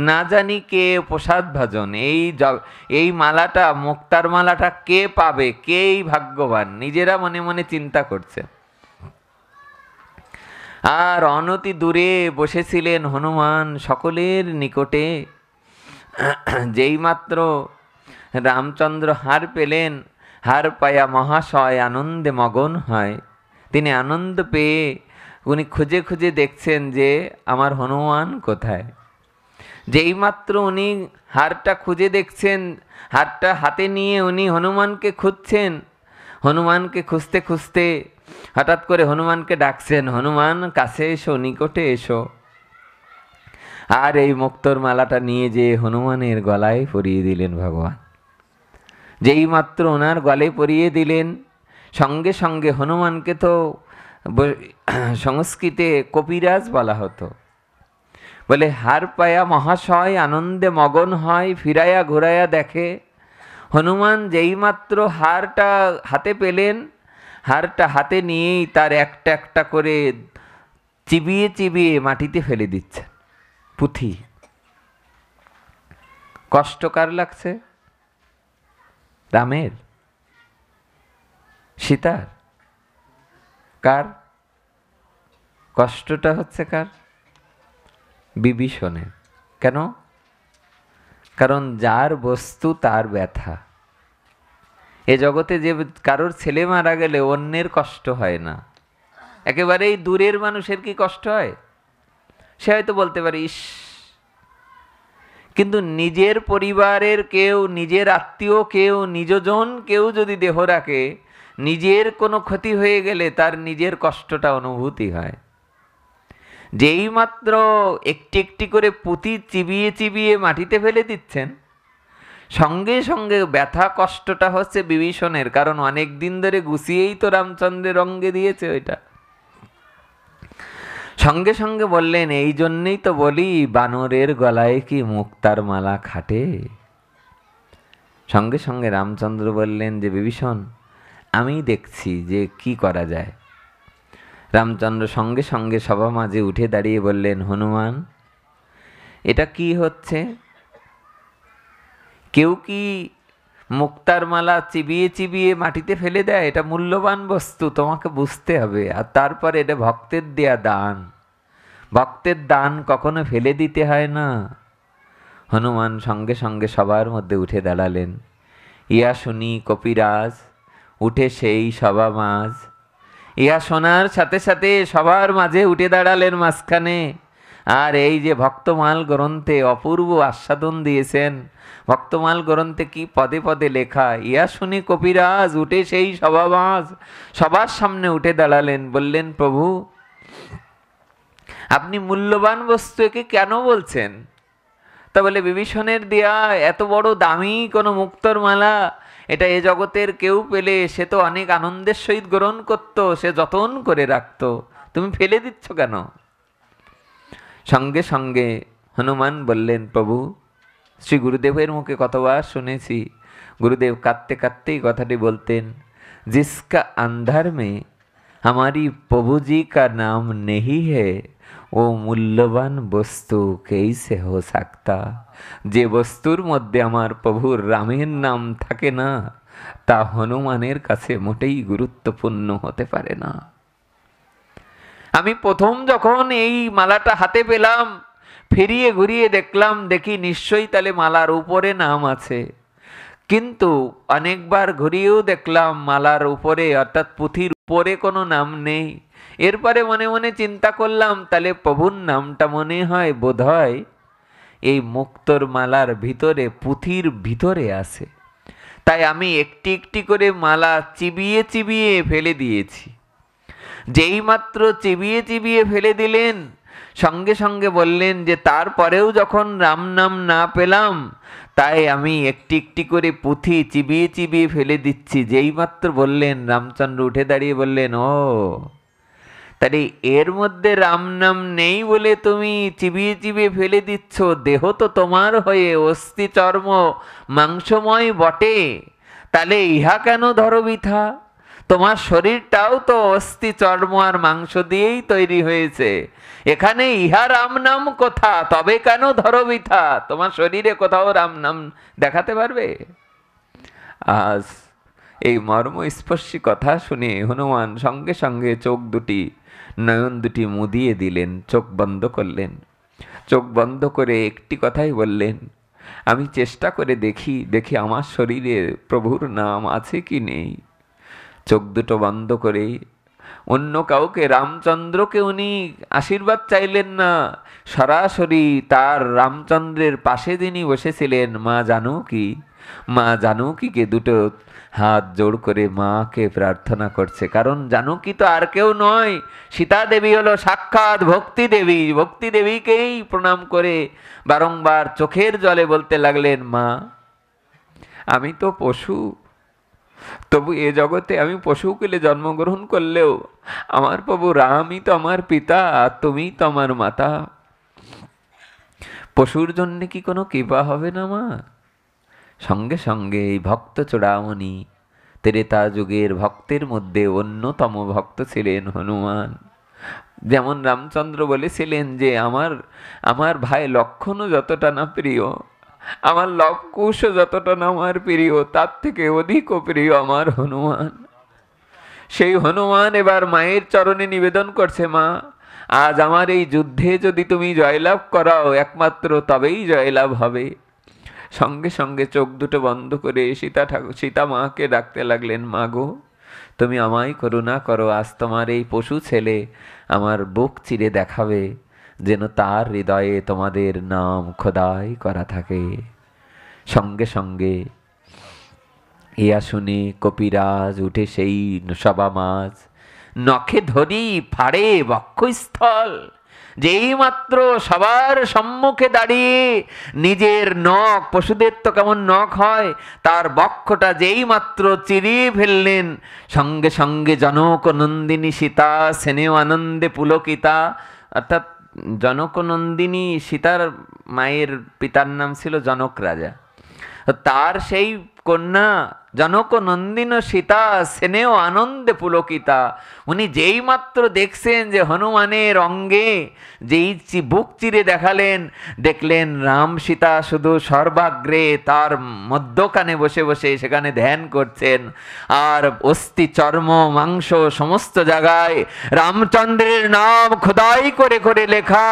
না জানি কে প্রসাদ ভাজন, এই মালাটা, মুক্তার মালাটা কে পাবে, কে এই ভাগ্যবান, নিজেরা মনে মনে চিন্তা করছে। আর অনতি দূরে বসেছিলেন হনুমান সকলের নিকটে। যেই মাত্র রামচন্দ্র হার পেলেন, হার পায়া মহাশয় আনন্দে মগন হয়। তিনি আনন্দ পেয়ে উনি খুঁজে খুঁজে দেখছেন যে আমার হনুমান কোথায়। যেই মাত্র উনি হারটা খুঁজে দেখছেন, হারটা হাতে নিয়ে উনি হনুমানকে খুঁজছেন। হনুমানকে খুঁজতে খুঁজতে হঠাৎ করে হনুমানকে ডাকছেন, হনুমান কাছে এসো, নিকটে এসো। আর এই মুক্তোর মালাটা নিয়ে যে হনুমানের গলায় পরিয়ে দিলেন ভগবান। যেই মাত্র ওনার গলে পরিয়ে দিলেন, সঙ্গে সঙ্গে হনুমানকে তো সংস্কৃতে কপিরাজ বলা হতো। বলে হার পায়া মহাশয় আনন্দে মগন হয়, ফিরাইয়া ঘুরাইয়া দেখে। হনুমান যেইমাত্র হারটা হাতে পেলেন, হারটা হাতে নিয়েই তার একটা একটা করে চিবিয়ে চিবিয়ে মাটিতে ফেলে দিচ্ছেন। পুঁথি। কষ্ট কার লাগছে? রামের? সীতার? কার কষ্টটা হচ্ছে? কার? বিভীষণের। কেন? কারণ যার বস্তু তার ব্যথা। এ জগতে যে কারোর ছেলে মারা গেলে অন্যের কষ্ট হয় না, একেবারেই দূরের মানুষের কি কষ্ট হয়? সে হয়তো বলতে পারে ইস, কিন্তু নিজের পরিবারের কেউ, নিজের আত্মীয় কেউ, নিজজন কেউ যদি দেহ রাখে, নিজের কোনো ক্ষতি হয়ে গেলে তার নিজের কষ্টটা অনুভূতি হয়। যেই মাত্র একটি একটি করে পুঁতি চিবিয়ে চিবিয়ে মাটিতে ফেলে দিচ্ছেন, সঙ্গে সঙ্গে ব্যথা কষ্টটা হচ্ছে বিভীষণের। কারণ অনেক দিন ধরে গুছিয়েই তো রামচন্দ্রের অঙ্গে দিয়েছে ওইটা। সঙ্গে সঙ্গে বললেন, এই জন্যেই তো বলি বানরের গলায় কি মুক্তার মালা খাটে। সঙ্গে সঙ্গে রামচন্দ্র বললেন যে বিভীষণ, আমি দেখছি যে কি করা যায়। রামচন্দ্র সঙ্গে সঙ্গে সভা মাঝে উঠে দাঁড়িয়ে বললেন, হনুমান, এটা কি হচ্ছে? কেউ কি মুক্তার মালা চিবিয়ে চিবিয়ে মাটিতে ফেলে দেয়? এটা মূল্যবান বস্তু, তোমাকে বুঝতে হবে। আর তারপর এটা ভক্তের দেয়া দান। ভক্তের দান কখনো ফেলে দিতে হয় না। হনুমান সঙ্গে সঙ্গে সবার মধ্যে উঠে দাঁড়ালেন। ইয়া শুনি কপিরাজ উঠে সেই সভা মাঝ। ইহা শোনার সাথে সাথে সবার মাঝে উঠে দাঁড়ালেন মাঝখানে। আর এই যে ভক্তমাল গ্রন্থে অপূর্ব আস্বাদন দিয়েছেন, ভক্তমাল গ্রন্থে কি পদে পদে লেখা, ইয়া শুনি কপিরাজ উঠে সেই সভা মাঝ। সবার সামনে উঠে দাঁড়ালেন, বললেন, প্রভু আপনি মূল্যবান বস্তু একে কেন বলছেন? তা বলে বিভীষণের দেয়া এত বড় দামি কোনো মুক্তর মালা, এটা এ জগতের কেউ পেলে সে তো অনেক আনন্দের সহিত গ্রহণ করত, সে যতন করে রাখত, তুমি ফেলে দিচ্ছ কেন? সঙ্গে সঙ্গে হনুমান বললেন, প্রভু শ্রী গুরুদেবের মুখে কতবার শুনেছি, গুরুদেব কাঁদতে কাঁদতেই কথাটি বলতেন, জিসকা अंधार में हमारी प्रभु जी का नाम नहीं है ও মূল্যবান বস্তু कैसे हो सकता। যে বস্তুর মধ্যে আমার প্রভুর রামের নাম থাকে না, তা হনুমানের কাছে মোটেই গুরুত্বপূর্ণ হতে পারে না। আমি প্রথম যখন এই মালাটা হাতে পেলাম, ফিরিয়ে ঘুরিয়ে দেখলাম, দেখি নিশ্চয়ই তাহলে মালার উপরে নাম আছে। কিন্তু অনেকবার ঘুরিয়েও দেখলাম মালার উপরে অর্থাৎ পুঁথির উপরে কোনো নাম নেই। এরপরে মনে মনে চিন্তা করলাম, তাহলে প্রভুর নামটা মনে হয় বোধহয় এই মুক্তোর মালার ভিতরে, পুঁথির ভিতরে আছে। তাই আমি একটি একটি করে মালা চিবিয়ে চিবিয়ে ফেলে দিয়েছি। যেই মাত্র চিবিয়ে চিবিয়ে ফেলে দিলেন, সঙ্গে সঙ্গে বললেন যে তারপরেও যখন রাম নাম না পেলাম, তাই আমি একটি একটি করে পুঁথি চিবিয়ে চিবিয়ে ফেলে দিচ্ছি। যেই মাত্র বললেন, রামচন্দ্র উঠে দাঁড়িয়ে বললেন, ও তাহলে এর মধ্যে রাম নাম নেই বলে তুমি চিবিয়ে চিবিয়ে ফেলে দিচ্ছ। দেহ তো তোমার হয়ে অস্থি চর্ম মাংসময় বটে, তাহলে ইহা কেন ধরো বৃথা? তোমার শরীরটাও তো অস্থি চর্ম আর মাংস দিয়েই তৈরি হয়েছে, এখানে ইহা রাম নাম কোথা? তবে কেন ধরো বৃথা? তোমার শরীরে কোথাও রাম নাম দেখাতে পারবে? আজ এই মর্মস্পর্শী কথা শুনে হনুমান সঙ্গে সঙ্গে চোখ দুটি, নয়ন দুটি মুদিয়ে দিলেন, চোখ বন্ধ করলেন। চোখ বন্ধ করে একটি কথাই বললেন, আমি চেষ্টা করে দেখি আমার শরীরে প্রভুর নাম আছে কি নেই। চোখ দুটো বন্ধ করে অন্য কাউকে, রামচন্দ্রকে উনি আশীর্বাদ চাইলেন না, সরাসরি তার রামচন্দ্রের পাশে যিনি বসেছিলেন মা জানকীকে দুটো হাত জোড় করে মাকে প্রার্থনা করছে। কারণ জানকী তো আর কেউ নয়, সীতা দেবী হলো সাক্ষাৎ ভক্তি দেবী। ভক্তি দেবীকেই প্রণাম করে বারংবার চোখের জলে বলতে লাগলেন, মা আমি তো পশু, তবু এ জগতে আমি পশুকুলে জন্মগ্রহণ করলেও আমার প্রভু রামই তো আমার পিতা, আর তুমিই তো আমার মাতা। পশুর জন্যে কি কোনো কৃপা হবে না মা? সঙ্গে সঙ্গে এই ভক্ত চূড়ামণি, ত্রেতা যুগের ভক্তের মধ্যে অন্যতম ভক্ত ছিলেন হনুমান। যেমন রামচন্দ্র বলেছিলেন যে আমার ভাই লক্ষ্মণও যতটা না প্রিয়, আমার লবকুশও যতটা না আমার প্রিয়, তার থেকে অধিকও প্রিয় আমার হনুমান। সেই হনুমান এবার মায়ের চরণে নিবেদন করছে, মা আজ আমার এই যুদ্ধে যদি তুমি জয়লাভ করাও, একমাত্র তবেই জয়লাভ হবে। সঙ্গে সঙ্গে চোখ দুটো বন্ধ করে সীতা মাকে ডাকতে লাগলেন, মা গো তুমি আমায় করুণা করো, আজ তোমার এই পশু ছেলে আমার বুক চিরে দেখাবে, যেন তার হৃদয়ে তোমাদের নাম খোদাই করা থাকে। সঙ্গে সঙ্গে ইয়া শুনে কপিরাজ উঠে সেই সভা মাঝ, নখে ধরি ফাড়ে বক্ষস্থল। যেই মাত্র সবার সম্মুখে দাঁড়িয়ে নিজের নখ, পশুদের তো কেমন নখ হয়, তার বক্ষটা যেই মাত্র চিরিয়ে ফেললেন, সঙ্গে সঙ্গে জনক নন্দিনী সীতা স্নেহ আনন্দে পুলকিতা, অর্থাৎ জনক নন্দিনী সীতার মায়ের পিতার নাম ছিল জনক রাজা, তার সেই কন্যা জনক নন্দিন সীতা স্নেহ আনন্দে পুলকিতা, উনি যেই মাত্র দেখছেন যে হনুমানের অঙ্গে যেই বুক চিরে দেখালেন, দেখলেন রাম সীতা শুধু সর্বাগ্রে তার মধ্যখানে বসে বসে সেখানে ধ্যান করছেন, আর অস্থি চর্ম মাংস সমস্ত জায়গায় রামচন্দ্রের নাম খোদাই করে করে লেখা।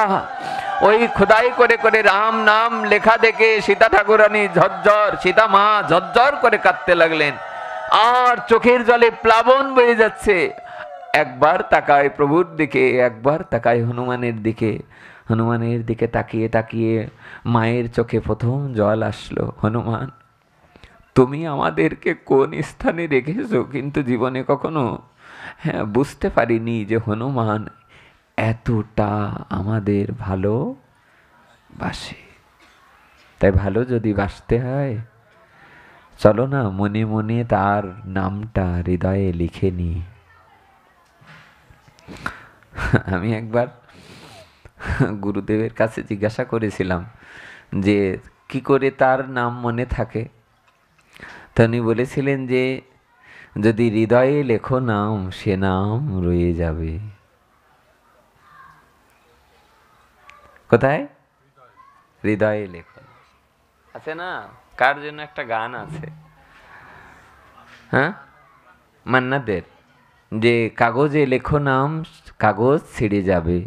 ওই খোদাই করে করে রাম নাম লেখা দেখে সীতা ঠাকুরানী ঝরঝর, সীতা মা ঝরঝর করে কাঁদতে লাগলেন, আর চোখের জলে প্লাবন বয়ে যাচ্ছে। একবার তাকায় প্রভুর দিকে, একবার তাকায় হনুমানের দিকে। হনুমানের দিকে তাকিয়ে তাকিয়ে মায়ের চোখে প্রথম জল আসলো। হনুমান, তুমি আমাদেরকে কোন স্থানে রেখেছো, কিন্তু জীবনে কখনো বুঝতে পারিনি যে হনুমান এতটা আমাদের ভালোবাসে। তাই ভালো যদি বাসতে হয়, চলো না মনে মনে তার নামটা হৃদয়ে লিখে নি। আমি একবার গুরুদেবের কাছে জিজ্ঞাসা করেছিলাম যে কি করে তার নাম মনে থাকে। তো উনি বলেছিলেন যে যদি হৃদয়ে লেখো নাম, সে নাম রয়ে যাবে। কোথায়? হৃদয়ে লেখো। আছে না, কার জন্য একটা গান আছে, হ্যাঁ, মান্নাদের, যে কাগজে লেখো নাম, কাগজ ছিঁড়ে যাবে,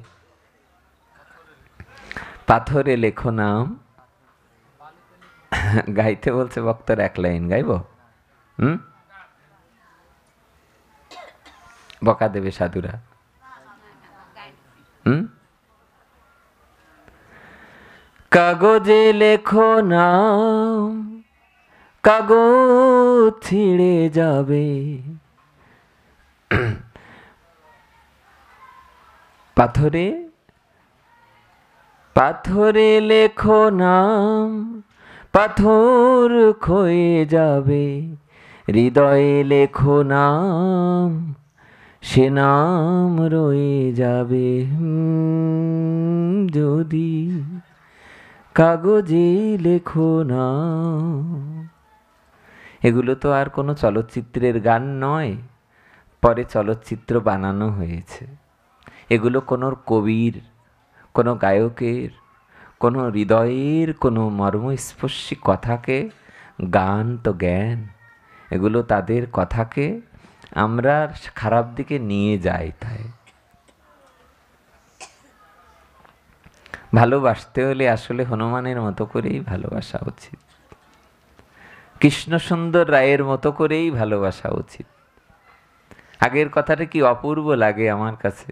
পাথরে লেখো নাম। গাইতে বলছে বক্তার, এক লাইন গাইব? বকা দেবে সাধুরা। কাগজে লেখো নাম, কাগজ ছিঁড়ে যাবে, পাথরে পাথরে লেখো নাম, পাথর ক্ষয়ে যাবে, হৃদয়ে লেখো নাম, সে নাম রয়ে যাবে। যদি কাগজে লেখো না। এগুলো তো আর কোনো চলচ্চিত্রের গান নয়, পরে চলচ্চিত্র বানানো হয়েছে। এগুলো কোনো কবির, কোনো গায়কের, কোনো হৃদয়ের কোনো মর্মস্পর্শী কথাকে, গান তো জ্ঞান, এগুলো তাদের কথাকে আমরা খারাপ দিকে নিয়ে যাই। তাই ভালোবাসতে হলে আসলে হনুমানের মতো করেই ভালোবাসা উচিত, কৃষ্ণসুন্দর রায়ের মতো করেই ভালোবাসা উচিত। আগের কথাটা কি অপূর্ব লাগে আমার কাছে,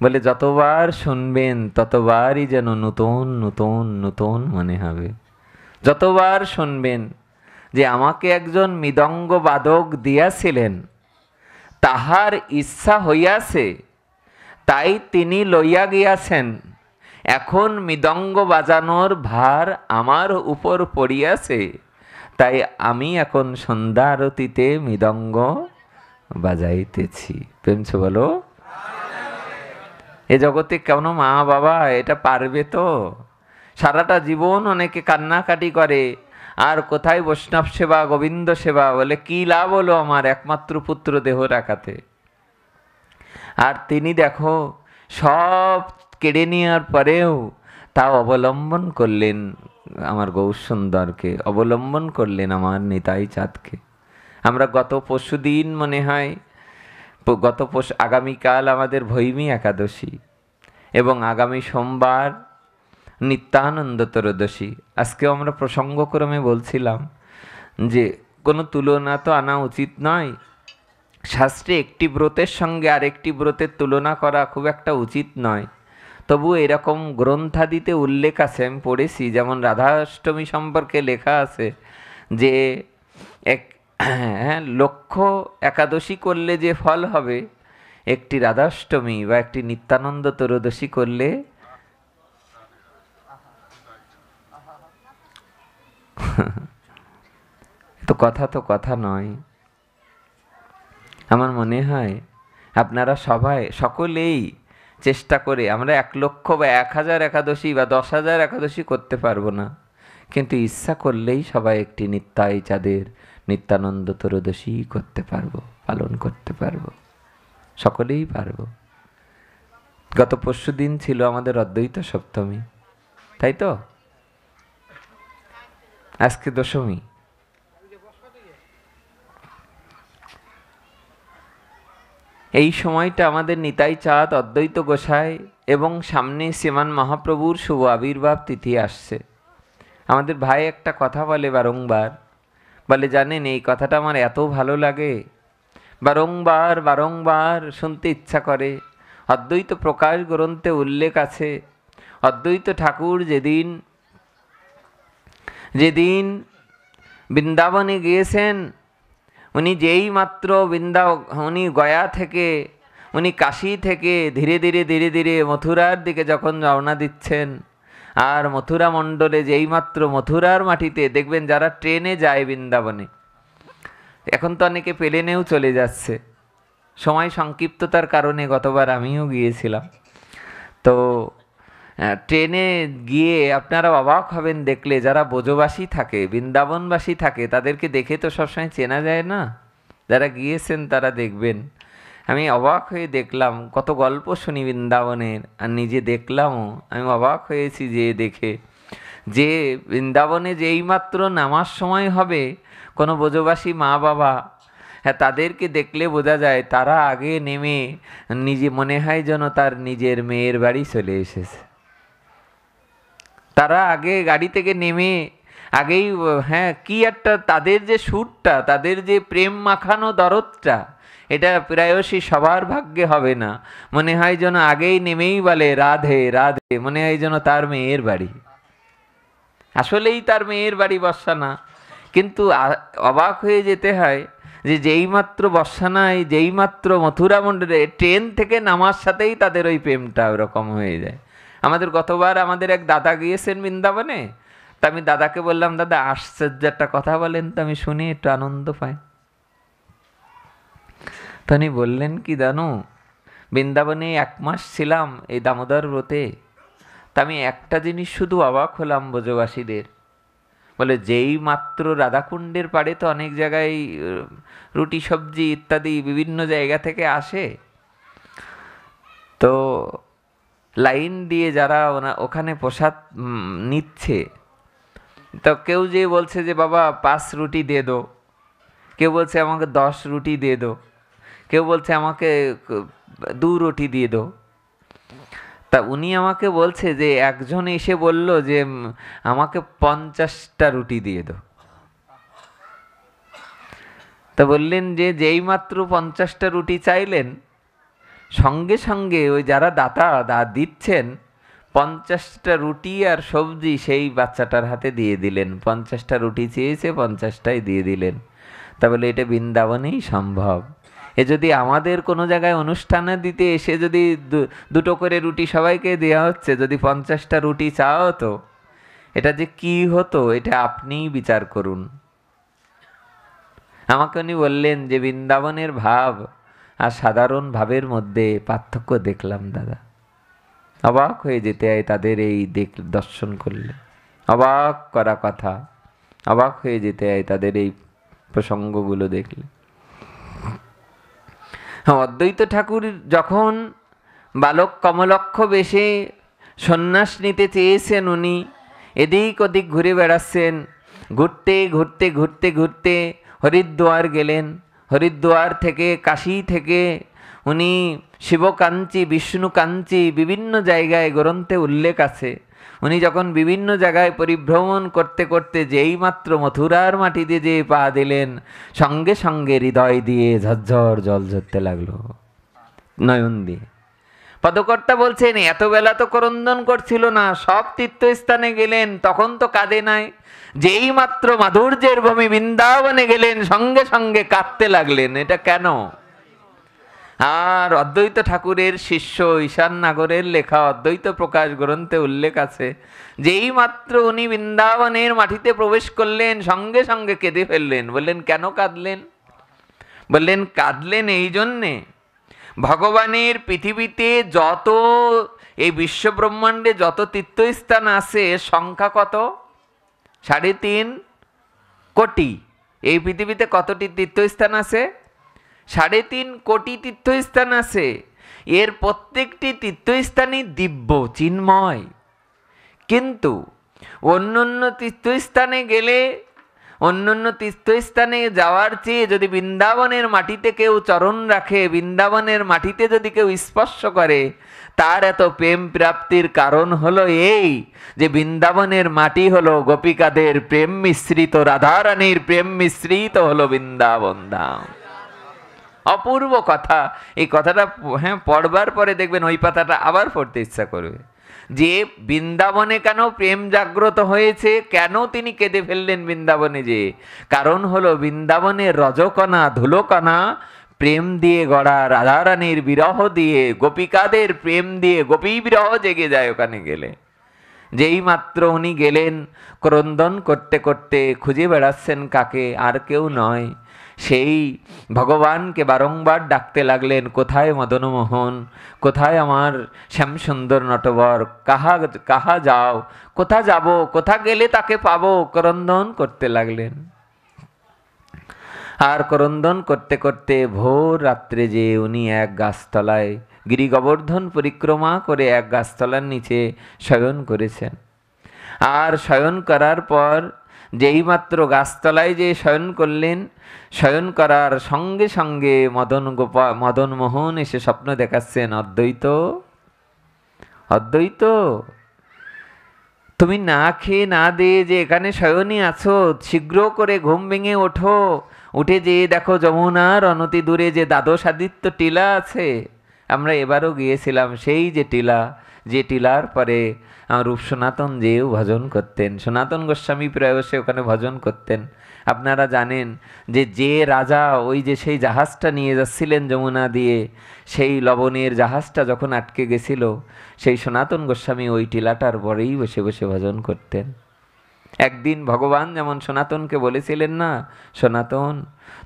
বলে যতবার শুনবেন ততবারই যেন নতুন নতুন নতুন মনে হবে। যতবার শুনবেন যে আমাকে একজন মৃদঙ্গ বাদক দিয়াছিলেন, তাহার ইচ্ছা হইয়াছে, তাই তিনি লইয়া গিয়াছেন, এখন মৃদঙ্গ বাজানোর ভার আমার উপর পড়িয়াছে, তাই আমি এখন সন্ধ্যা আরতিতে মৃদঙ্গ বাজাইতেছি। প্রেমছে বলো। এ জগতে কেন মা বাবা এটা পারবে তো? সারাটা জীবন অনেকে কান্নাকাটি করে, আর কোথায় বৈষ্ণব সেবা, গোবিন্দ সেবা, বলে কি লাভ হলো আমার একমাত্র পুত্র দেহ রাখাতে। আর তিনি দেখো সব কেড়ে নেওয়ার পরেও তাও অবলম্বন করলেন আমার গৌরসুন্দরকে, অবলম্বন করলেন আমার নিতাই চাঁদকে। আমরা গত পরশুদিন মনে হয়, আগামীকাল আমাদের ভৈমী একাদশী এবং আগামী সোমবার নিত্যানন্দ ত্রয়োদশী। আজকেও আমরা প্রসঙ্গক্রমে বলছিলাম যে কোনো তুলনা তো আনা উচিত নয়। শাস্ত্রে একটি ব্রতের সঙ্গে আরেকটি ব্রতের তুলনা করা খুব একটা উচিত নয়। তবু এরকম গ্রন্থাদিতে উল্লেখ আছে, আমি পড়েছি, যেমন রাধাষ্টমী সম্পর্কে লেখা আছে যে লক্ষ একাদশী করলে যে ফল হবে, একটি রাধাষ্টমী বা একটি নিত্যানন্দ ত্রয়োদশী করলে তো কথা নয়। আমার মনে হয় আপনারা সকলেই চেষ্টা করে, আমরা 1,00,000 বা 1,000 একাদশী বা 10,000 একাদশী করতে পারবো না, কিন্তু ইচ্ছা করলেই সবাই একটি নিত্যাই চাঁদের নিত্যানন্দ ত্রয়োদশী করতে পারবো, পালন করতে পারবো, সকলেই পারবো। গত পরশুদিন ছিল আমাদের অদ্বৈত সপ্তমী, তাই তো? আজকে দশমী। এই সময়টা আমাদের নিতাই চাঁদ, অদ্বৈত গোসাই এবং সামনে শ্রীমান মহাপ্রভুর শুভ আবির্ভাব তিথি আসছে। আমাদের ভাই একটা কথা বলে বারংবার, বলে জানেন এই কথাটা আমার এত ভালো লাগে, বারংবার বারংবার শুনতে ইচ্ছা করে। অদ্বৈত প্রকাশ গ্রন্থে উল্লেখ আছে, অদ্বৈত ঠাকুর যেদিন বৃন্দাবনে গিয়েছেন, উনি যেই মাত্র উনি গয়া থেকে, উনি কাশী থেকে ধীরে ধীরে মথুরার দিকে যখন রওনা দিচ্ছেন, আর মথুরা মণ্ডলে যেই মাত্র মথুরার মাটিতে দেখবেন যারা ট্রেনে যায় বৃন্দাবনে, এখন তো অনেকে প্লেনেও চলে যাচ্ছে, সময় সংক্ষিপ্ততার কারণে গতবার আমিও গিয়েছিলাম, তো ট্রেনে গিয়ে আপনারা অবাক হবেন দেখলে, যারা ব্রজবাসী থাকে, বৃন্দাবনবাসী থাকে, তাদেরকে দেখে তো সবসময় চেনা যায় না। যারা গিয়েছেন তারা দেখবেন, আমি অবাক হয়ে দেখলাম, কত গল্প শুনি বৃন্দাবনের আর নিজে দেখলামও, আমি অবাক হয়েছি যে দেখে, যে বৃন্দাবনে যেই মাত্র নামার সময় হবে, কোনো ব্রজবাসী মা বাবা, হ্যাঁ, তাদেরকে দেখলে বোঝা যায় তারা আগে নেমে নিজে মনে হয় যেন তার নিজের মেয়ের বাড়ি চলে এসেছে। তারা আগে গাড়ি থেকে নেমে আগেই, হ্যাঁ, কি একটা তাদের যে সুরটা, তাদের যে প্রেম মাখানো দরদটা, এটা প্রায়শই সবার ভাগ্যে হবে না। মনে হয় যেন আগেই নেমেই বলে রাধে রাধে, মনে হয় যেন তার মেয়ের বাড়ি, আসলেই তার মেয়ের বাড়ি বর্ষানা। কিন্তু অবাক হয়ে যেতে হয় যে যেইমাত্র বর্ষানায়, যেইমাত্র মথুরা মণ্ডলে ট্রেন থেকে নামার সাথেই তাদের ওই প্রেমটা ওরকম হয়ে যায়। আমাদের গতবার আমাদের এক দাদা গিয়েছেন বৃন্দাবনে, তা আমি দাদাকে বললাম, দাদা আশ্চর্য একটা কথা বলেন তো, আমি শুনি একটু আনন্দ পাই। তিনি বললেন কি জানো, বৃন্দাবনে 1 মাস ছিলাম এই দামোদর ব্রতে, তা আমি একটা জিনিস শুধু অবাক হলাম ব্রজবাসীদের। বলে যেই মাত্র রাধাকুণ্ডের পাড়ে তো অনেক জায়গায় রুটি সবজি ইত্যাদি বিভিন্ন জায়গা থেকে আসে, তো লাইন দিয়ে যারা ওখানে প্রসাদ নিচ্ছে, তো কেউ যে বলছে যে বাবা 5 রুটি দিয়ে দো, কেউ বলছে আমাকে 10 রুটি দিয়ে দো, কেউ বলছে আমাকে 2 রুটি দিয়ে দো। তা উনি আমাকে বলছে যে একজন এসে বলল যে আমাকে 50টা রুটি দিয়ে দাও। তা বললেন যে যেই মাত্র 50টা রুটি চাইলেন, সঙ্গে সঙ্গে ওই যারা দাতা দিচ্ছেন 50টা রুটি আর সবজি সেই বাচ্চাটার হাতে দিয়ে দিলেন। 50টা রুটি চেয়েছে, 50টাই দিয়ে দিলেন। তা বলে এটা বৃন্দাবনেই সম্ভব। এ যদি আমাদের কোনো জায়গায় অনুষ্ঠানে দিতে এসে যদি 2টো করে রুটি সবাইকে দেওয়া হচ্ছে, যদি 50টা রুটি চাওয়া হতো, এটা যে কি হতো এটা আপনিই বিচার করুন। আমাকে উনি বললেন যে বৃন্দাবনের ভাব আর সাধারণ ভাবের মধ্যে পার্থক্য দেখলাম দাদা। অবাক হয়ে যেতে হয় তাদের এই দর্শন করলে, অবাক করা কথা, অবাক হয়ে যেতে হয় তাদের এই প্রসঙ্গগুলো দেখলে। অদ্বৈত ঠাকুর যখন বালক কমলক্ষ বেশে সন্ন্যাস নিতে চেয়েছেন, উনি এদিক ওদিক ঘুরে বেড়াচ্ছেন। ঘুরতে ঘুরতে ঘুরতে ঘুরতে হরিদ্বার গেলেন। হরিদ্বার থেকে, কাশী থেকে উনি শিবকাঞ্চি, বিষ্ণুকাঞ্চি বিভিন্ন জায়গায় গ্রন্থে উল্লেখ আছে। উনি যখন বিভিন্ন জায়গায় পরিভ্রমণ করতে করতে যেই মাত্র মথুরার মাটিতে যে পা দিলেন, সঙ্গে সঙ্গে হৃদয় দিয়ে ঝরঝর জল ঝরতে লাগলো, নয়ন দিয়ে। পদকর্তা বলছেন এত বেলা তো করন্দন করছিল না, সব তীর্থস্থানে গেলেন, তখন তো কাঁদে নাই। যেই মাত্র মাধুর্যের ভূমি বৃন্দাবনে গেলেন, সঙ্গে সঙ্গে কাঁদতে লাগলেন। এটা কেন? আর অদ্বৈত ঠাকুরের শিষ্য ঈশান নাগরের লেখা অদ্বৈত প্রকাশ গ্রন্থে উল্লেখ আছে, যেই মাত্র উনি বৃন্দাবনের মাটিতে প্রবেশ করলেন, সঙ্গে সঙ্গে কেঁদে ফেললেন। বললেন কেন কাঁদলেন? বললেন কাঁদলেন এই জন্যে, ভগবানের পৃথিবীতে যত, এই বিশ্বব্রহ্মাণ্ডে যত তীর্থস্থান আছে, সংখ্যা কত? 3.5 কোটি। এই পৃথিবীতে কতটি তীর্থস্থান আছে? 3.5 কোটি তীর্থস্থান আছে। এর প্রত্যেকটি তীর্থস্থানই দিব্য, চিন্ময়। কিন্তু অন্য অন্য তীর্থস্থানে গেলে, অন্য অন্য তীর্থস্থানে যাওয়ার চেয়ে যদি বৃন্দাবনের মাটিতে কেউ চরণ রাখে, বৃন্দাবনের মাটিতে যদি কেউ স্পর্শ করে, তার এত প্রেম প্রাপ্তির কারণ হলো এই যে বৃন্দাবনের মাটি হলো গোপিকাদের প্রেম মিশ্রিত, রাধারানীর প্রেম মিশ্রিত হলো বৃন্দাবন ধাম। অপূর্ব কথা। এই কথাটা পড়বার পরে দেখবেন ওই পাতাটা আবার পড়তে ইচ্ছা করবে, যে বৃন্দাবনে কেন প্রেম জাগ্রত হয়েছে, কেন তিনি কেঁদে ফেললেন বৃন্দাবনে যে? কারণ হলো বৃন্দাবনের রজকণা, ধুলোকণা প্রেম দিয়ে গড়া, রাধারানীর বিরহ দিয়ে, গোপিকাদের প্রেম দিয়ে গোপী বিরহ জেগে যায় ওখানে গেলে। যেই মাত্র উনি গেলেন, ক্রন্দন করতে করতে খুঁজে বেড়াচ্ছেন কাকে? আর কেউ নয়, সেই ভগবানকে বারংবার ডাকতে লাগলেন, কোথায় মদনমোহন, কোথায় আমার শ্যামসুন্দর নটবর, কাহা যাও, কোথা যাব, কোথা গেলে তাকে পাবো? ক্রন্দন করতে লাগলেন। আর ক্রন্দন করতে করতে ভোর রাত্রে যে উনি এক গাছতলায় গিরি গোবর্ধন পরিক্রমা করে এক গাছতলার নিচে শয়ন করেছেন। আর শয়ন করার পর যেই মাত্র গাছতলায় যে শয়ন করলেন, শয়ন করার সঙ্গে সঙ্গে মদনমোহন এসে স্বপ্ন দেখাচ্ছেন, অদ্বৈত, অদ্বৈত, তুমি না খেয়ে না দিয়ে যে এখানে শয়নই আছো, শীঘ্র করে ঘুম ভেঙে ওঠো, উঠে যে দেখো যমুনার অনতি দূরে যে দ্বাদশ আদিত্য টিলা আছে, আমরা এবারও গিয়েছিলাম সেই যে টিলা, যে টিলার পরে রূপ সনাতন যেও ভজন করতেন, সনাতন গোস্বামী প্রায়শই ওখানে ভজন করতেন। আপনারা জানেন যে যে রাজা ওই যে সেই জাহাজটা নিয়ে যাচ্ছিলেন যমুনা দিয়ে, সেই লবণের জাহাজটা যখন আটকে গেছিল, সেই সনাতন গোস্বামী ওই টিলাটার পরেই বসে বসে ভজন করতেন। একদিন ভগবান যেমন সনাতনকে বলেছিলেন না, সনাতন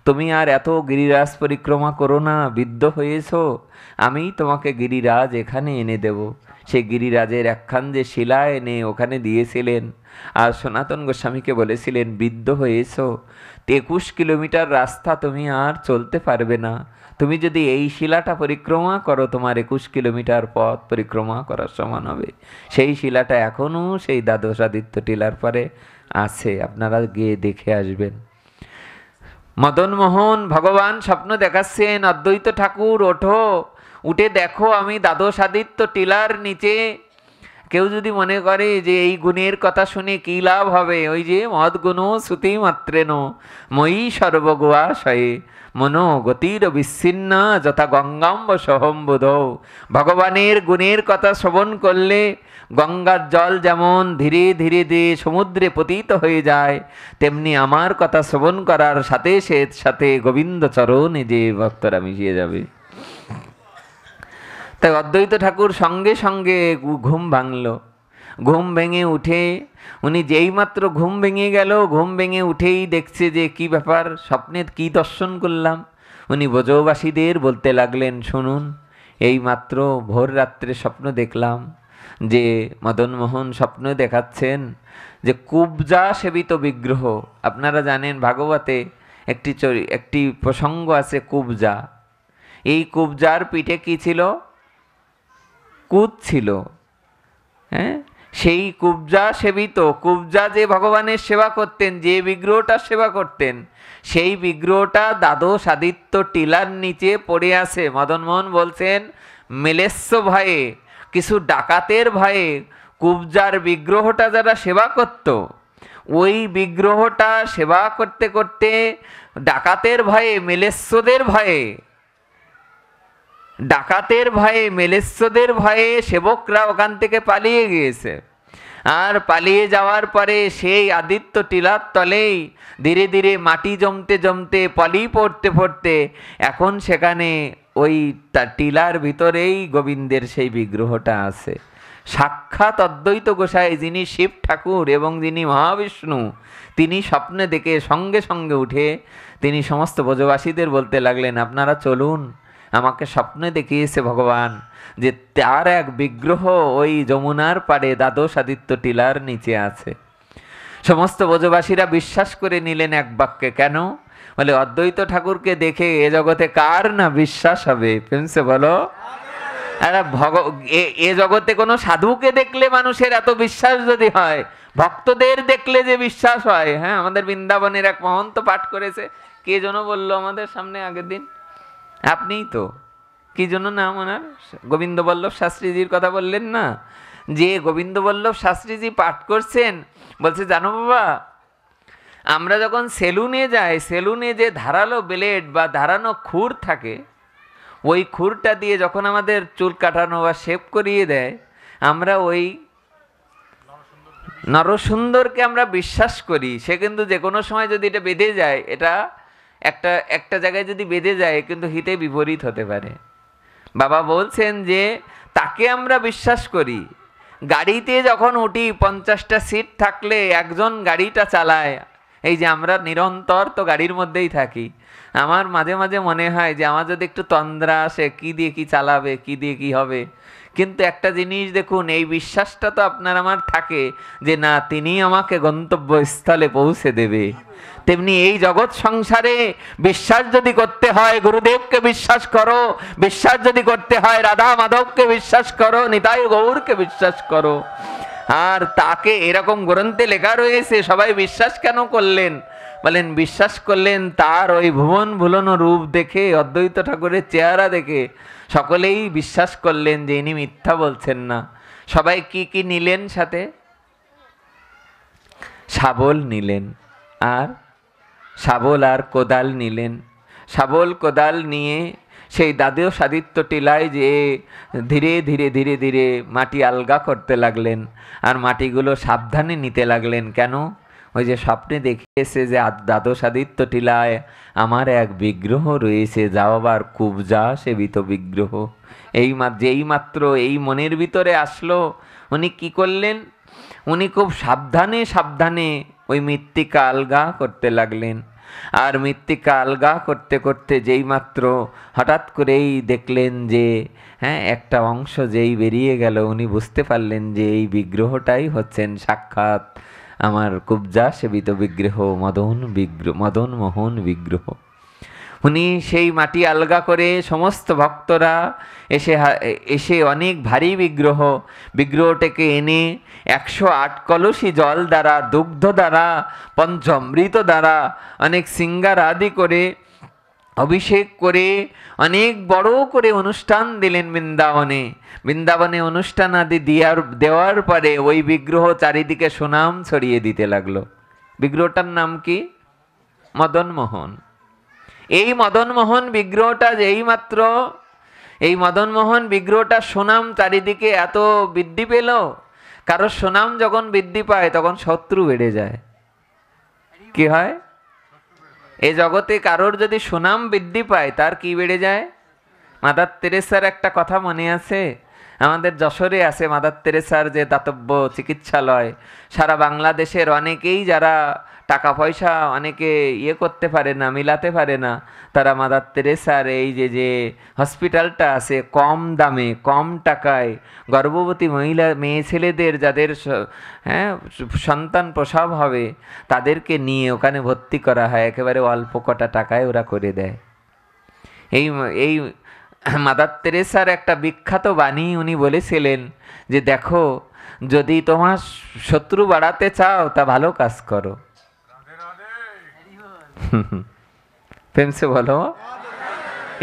তুমি আর এত গিরিরাজ পরিক্রমা করো না, বৃদ্ধ হয়েছ, আমি তোমাকে গিরিরাজ এখানে এনে দেব। সেই গিরিরাজের একখান যে শিলা এনে ওখানে দিয়েছিলেন, আর সনাতন গোস্বামীকে বলেছিলেন, বৃদ্ধ হয়েছ, 21 কিলোমিটার রাস্তা তুমি আর চলতে পারবে না, তুমি যদি এই শিলাটা পরিক্রমা করো, তোমার 21 কিলোমিটার পথ পরিক্রমা করার সমান হবে। সেই শিলাটা এখনও সেই দ্বাদশ আদিত্য টিলার পরে আছে, আপনারা গিয়ে দেখে আসবেন। মদনমোহন ভগবান স্বপ্ন দেখাচ্ছেন, অদ্বৈত ঠাকুর ওঠো, উঠে দেখো আমি দ্বাদশ আদিত্য টিলার নিচে। কেউ যদি মনে করে যে এই গুণের কথা শুনে কী লাভ হবে, ওই যে মদ্গুণ শ্রুতি মাত্রেন মই সর্বগুয়াশয়ে মনো গতির বিচ্ছিন্ন যথা গঙ্গাম্ব সহম্বুধ। ভগবানের গুণের কথা শ্রবণ করলে গঙ্গার জল যেমন ধীরে ধীরে ধীরে সমুদ্রে পতিত হয়ে যায়, তেমনি আমার কথা শ্রবণ করার সাথে সাথে গোবিন্দ চরণে যে ভক্তরা মিশিয়ে যাবে। তাই অদ্বৈত ঠাকুর সঙ্গে সঙ্গে ঘুম ভাঙল। ঘুম ভেঙে উঠে উনি যেই মাত্র ঘুম ভেঙে গেল, ঘুম ভেঙে উঠেই দেখছে যে কি ব্যাপার, স্বপ্নে কি দর্শন করলাম। উনি ব্রজবাসীদের বলতে লাগলেন, শুনুন, এই মাত্র ভোর রাত্রে স্বপ্ন দেখলাম যে মদনমোহন স্বপ্ন দেখাচ্ছেন যে কুব্জা সেবিত বিগ্রহ। আপনারা জানেন ভাগবতে একটি প্রসঙ্গ আছে কুব্জা। এই কুব্জার পিঠে কি ছিল? কুদ ছিল। হ্যাঁ, সেই কুব্জা সেবিত, কুব্জা যে ভগবানের সেবা করতেন, যে বিগ্রহটা সেবা করতেন, সেই বিগ্রহটা দ্বাদশ আদিত্য টিলার নিচে পড়ে আছে। মদনমোহন বলছেন, মেলেস্য ভয়ে, কিছু ডাকাতের ভয়ে কুব্জার বিগ্রহটা যারা সেবা করত, ওই বিগ্রহটা সেবা করতে করতে ডাকাতের ভয়ে, মেলেস্যদের ভয়ে, ডাকাতের ভয়ে, মেলেস্যদের ভয়ে সেবকরা ওখান থেকে পালিয়ে গিয়েছে। আর পালিয়ে যাওয়ার পরে সেই আদিত্য টিলার তলেই ধীরে ধীরে মাটি জমতে জমতে, পলি পড়তে পড়তে এখন সেখানে ওই টিলার ভিতরেই গোবিন্দের সেই বিগ্রহটা আছে। সাক্ষাৎ অদ্বৈত গোসাই, যিনি শিব ঠাকুর এবং যিনি মহাবিষ্ণু, তিনি স্বপ্নে দেখে সঙ্গে সঙ্গে উঠে তিনি সমস্ত ব্রজবাসীদের বলতে লাগলেন, আপনারা চলুন, আমাকে স্বপ্নে দেখিয়েছে ভগবান যে তার এক বিগ্রহ ওই যমুনার পাড়ে দ্বাদশ আদিত্য টিলার নিচে আছে। সমস্ত ব্রজবাসীরা বিশ্বাস করে নিলেন এক বাক্যে। কেন? বলে, অদ্বৈত ঠাকুরকে দেখে এ জগতে কার না বিশ্বাস হবে? প্রেমসে বলো। এ জগতে কোনো সাধুকে দেখলে মানুষের এত বিশ্বাস যদি হয়, ভক্তদের দেখলে যে বিশ্বাস হয়। হ্যাঁ, আমাদের বৃন্দাবনের এক মহন্ত পাঠ করেছে, কে যেন বললো আমাদের সামনে আগের দিন, আপনিই তো, কি জন্য নাম ওনার, গোবিন্দবল্লভ শাস্ত্রীজির কথা বললেন না, যে গোবিন্দবল্লভ শাস্ত্রীজি পাঠ করছেন, বলছে, জানো বাবা, আমরা যখন সেলুনে যাই, সেলুনে যে ধারালো ব্লেড বা ধারানো খুর থাকে, ওই খুরটা দিয়ে যখন আমাদের চুল কাটানো বা শেভ করিয়ে দেয়, আমরা ওই নরসুন্দরকে আমরা বিশ্বাস করি। সে কিন্তু যে কোনো সময় যদি এটা বেঁধে যায়, এটা একটা জায়গায় যদি বেঁধে যায়, কিন্তু হিতে বিপরীত হতে পারে। বাবা বলছেন যে তাকে আমরা বিশ্বাস করি। গাড়িতে যখন উঠি, 50টা সিট থাকলে একজন গাড়িটা চালায়। এই যে আমরা নিরন্তর তো গাড়ির মধ্যেই থাকি, আমার মাঝে মাঝে মনে হয় যে আমার যদি একটু তন্দ্রা আসে, কি দিয়ে কি চালাবে, কি দিয়ে কি হবে। কিন্তু একটা জিনিস দেখুন, এই বিশ্বাসটা তো আপনার আমার থাকে যে না, তিনি আমাকে গন্তব্যস্থলে পৌঁছে দেবে। তেমনি এই জগৎ সংসারে বিশ্বাস যদি করতে হয়, গুরুদেবকে বিশ্বাস করো। বিশ্বাস যদি করতে হয়, রাধা মাধবকে বিশ্বাস করো, নিতাই গৌরকে বিশ্বাস করো। আর তাকে এরকম গ্রন্থে লেখা রয়েছে, সবাই বিশ্বাস কেন করলেন? বলেন, বিশ্বাস করলেন তার ওই ভুবন ভুলনো রূপ দেখে, অদ্বৈত ঠাকুরের চেহারা দেখে সকলেই বিশ্বাস করলেন যে ইনি মিথ্যা বলছেন না। সবাই কি কি নিলেন সাথে? শাবল নিলেন, আর শাবল আর কোদাল নিলেন। শাবল কোদাল নিয়ে সেই দ্বাদশ আদিত্য টিলায় যে ধীরে ধীরে ধীরে ধীরে মাটি আলগা করতে লাগলেন, আর মাটিগুলো সাবধানে নিতে লাগলেন। কেন? ওই যে স্বপ্নে দেখিয়েছে যে দ্বাদশ আদিত্য টিলায় আমার এক বিগ্রহ রয়েছে, যাও আবার কুব্জা সেবিত বিগ্রহ। যেই মাত্র এই মনের ভিতরে আসলো, উনি কি করলেন? উনি খুব সাবধানে সাবধানে ওই মৃত্তিকা আলগা করতে লাগলেন। আর মৃত্তিকা আলগা করতে করতে যেই মাত্র হঠাৎ করেই দেখলেন যে হ্যাঁ, একটা অংশ যেই বেরিয়ে গেল, উনি বুঝতে পারলেন যে এই বিগ্রহটাই হচ্ছেন সাক্ষাৎ আমার কুব্জা সেবিত বিগ্রহ, মদনমোহন বিগ্রহ। উনি সেই মাটি আলগা করে সমস্ত ভক্তরা এসে অনেক ভারী বিগ্রহটাকে এনে 108 কলসি জল দ্বারা, দুগ্ধ দ্বারা, পঞ্চামৃত দ্বারা, অনেক সিঙ্গার আদি করে অভিষেক করে অনেক বড় করে অনুষ্ঠান দিলেন বৃন্দাবনে অনুষ্ঠান আদি দেওয়ার পরে ওই বিগ্রহ চারিদিকে সুনাম ছড়িয়ে দিতে লাগলো। বিগ্রহটার নাম কি? মদনমোহন। এই মদনমোহন বিগ্রহটা এই মদনমোহন বিগ্রহটা সুনাম চারিদিকে এত বৃদ্ধি পেল। কারো সুনাম যখন বৃদ্ধি পায়, তখন শত্রু বেড়ে যায়। কি হয়? এই জগতে কারোর যদি সুনাম বৃদ্ধি পায়, তার কি বেড়ে যায়? মাদার তেরেসার একটা কথা মনে আছে আমাদের যশোরে আছে মাদার তেরেসার যে দাতব্য চিকিৎসালয়, সারা বাংলাদেশের অনেকেই যারা টাকা পয়সা অনেকে ইয়ে করতে পারে না, মিলাতে পারে না, তারা মাদার তেরেসার এই যে যে হসপিটালটা আছে, কম দামে কম টাকায় গর্ভবতী মহিলা মেয়ে ছেলেদের যাদের হ্যাঁ সন্তান প্রসব হবে তাদেরকে নিয়ে ওখানে ভর্তি করা হয়, একেবারে অল্প কটা টাকায় ওরা করে দেয়। এই এই মাদার তেরেসার একটা বিখ্যাত বাণী উনি বলেছিলেন যে দেখো, যদি তোমার শত্রু বাড়াতে চাও তা ভালো কাজ করো। প্রেমসে বলো,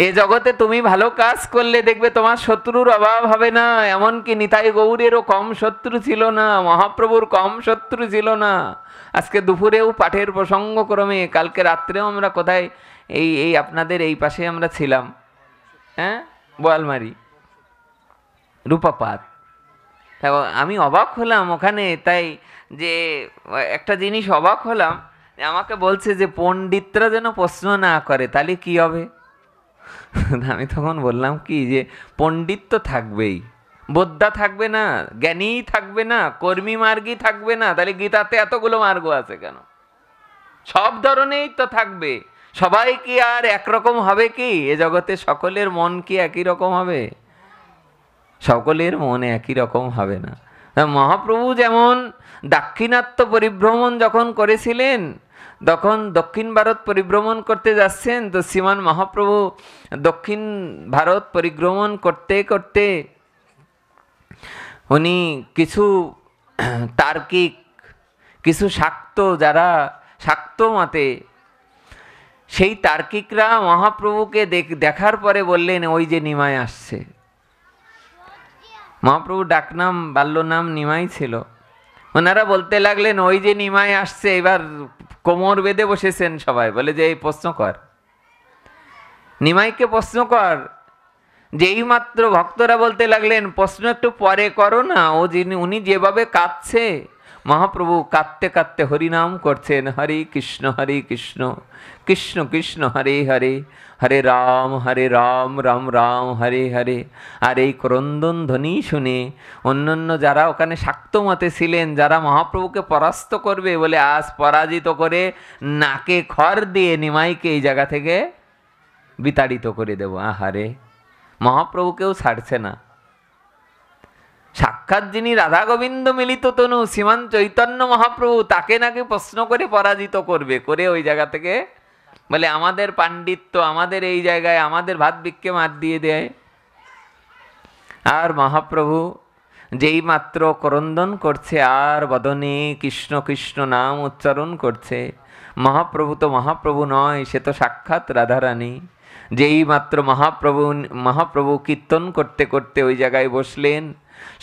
এ জগতে তুমি ভালো কাজ করলে দেখবে তোমার শত্রুর অভাব হবে না। এমনকি নিতাই গৌরেরও কম শত্রু ছিল না, মহাপ্রভুর কম শত্রু ছিল না। আজকে দুপুরেও পাঠের প্রসঙ্গক্রমে, কালকে রাত্রেও আমরা কোথায় এই এই আপনাদের এই পাশে আমরা ছিলাম, হ্যাঁ বোয়ালমারি রূপাপাত। আমি অবাক হলাম ওখানে, তাই যে একটা জিনিস অবাক হলাম, আমাকে বলছে যে পণ্ডিতরা যেন প্রশ্ন না করে, তাহলে কি হবে? আমি তখন বললাম কি যে পণ্ডিত তো থাকবেই, বোদ্ধা থাকবে না, জ্ঞানী থাকবে না, কর্মী মার্গী থাকবে না, তাহলে গীতাতে এতগুলো মার্গ আছে কেন? সব ধরনেরই তো থাকবে। সবাই কি আর একরকম হবে কি? এ জগতে সকলের মন কি একই রকম হবে? সকলের মন একই রকম হবে না। মহাপ্রভু যেমন দাক্ষিণাত্য পরিভ্রমণ যখন করেছিলেন, তখন দক্ষিণ ভারত পরিভ্রমণ করতে যাচ্ছেন, তো শ্রীমান মহাপ্রভু দক্ষিণ ভারত পরিভ্রমণ করতে করতে উনি কিছু তার্কিক, কিছু শাক্ত, যারা শাক্ত মতে, সেই তার্কিকরা মহাপ্রভুকে দেখার পরে বললেন ওই যে নিমাই আসছে। মহাপ্রভু ডাকনাম বাল্যনাম নিমাই ছিল। ওনারা বলতে লাগলেন ওই যে নিমাই আসছে, এবার কোমর বেঁধে বসেছেন সবাই, বলে যে এই প্রশ্ন কর, নিমাইকে প্রশ্ন কর। যেই মাত্র ভক্তরা বলতে লাগলেন প্রশ্ন একটু পরে করো না, উনি যেভাবে কাঁদছে, মহাপ্রভু কাঁদতে কাঁদতে হরিনাম করছেন, হরে কৃষ্ণ কৃষ্ণ কৃষ্ণ হরে হরে, হরে রাম রাম রাম হরে হরে। আর এই ক্রন্দন ধ্বনি শুনে অন্যান্য যারা ওখানে শাক্ত মতে ছিলেন, যারা মহাপ্রভুকে পরাস্ত করবে বলে আজ পরাজিত করে নাকে খড় দিয়ে নিমাইকে এই জায়গা থেকে বিতাড়িত করে দেব, আহারে মহাপ্রভুকেও ছাড়ছে না। সাক্ষাৎ যিনি রাধা গোবিন্দ মিলিত তনু শ্রীমান চৈতন্য মহাপ্রভু, তাকে নাকি প্রশ্ন করে পরাজিত করবে, করে ওই জায়গা থেকে বলে আমাদের পাণ্ডিত্য, আমাদের এই জায়গায় আমাদের ভাত বিক্ষে মার দিয়ে দেয়। আর মহাপ্রভু যেই মাত্র ক্রন্দন করছে আর বদনে কৃষ্ণ কৃষ্ণ নাম উচ্চারণ করছে, মহাপ্রভু তো মহাপ্রভু নয়, সে তো সাক্ষাৎ রাধারানী। যেই মাত্র মহাপ্রভু কীর্তন করতে করতে ওই জায়গায় বসলেন,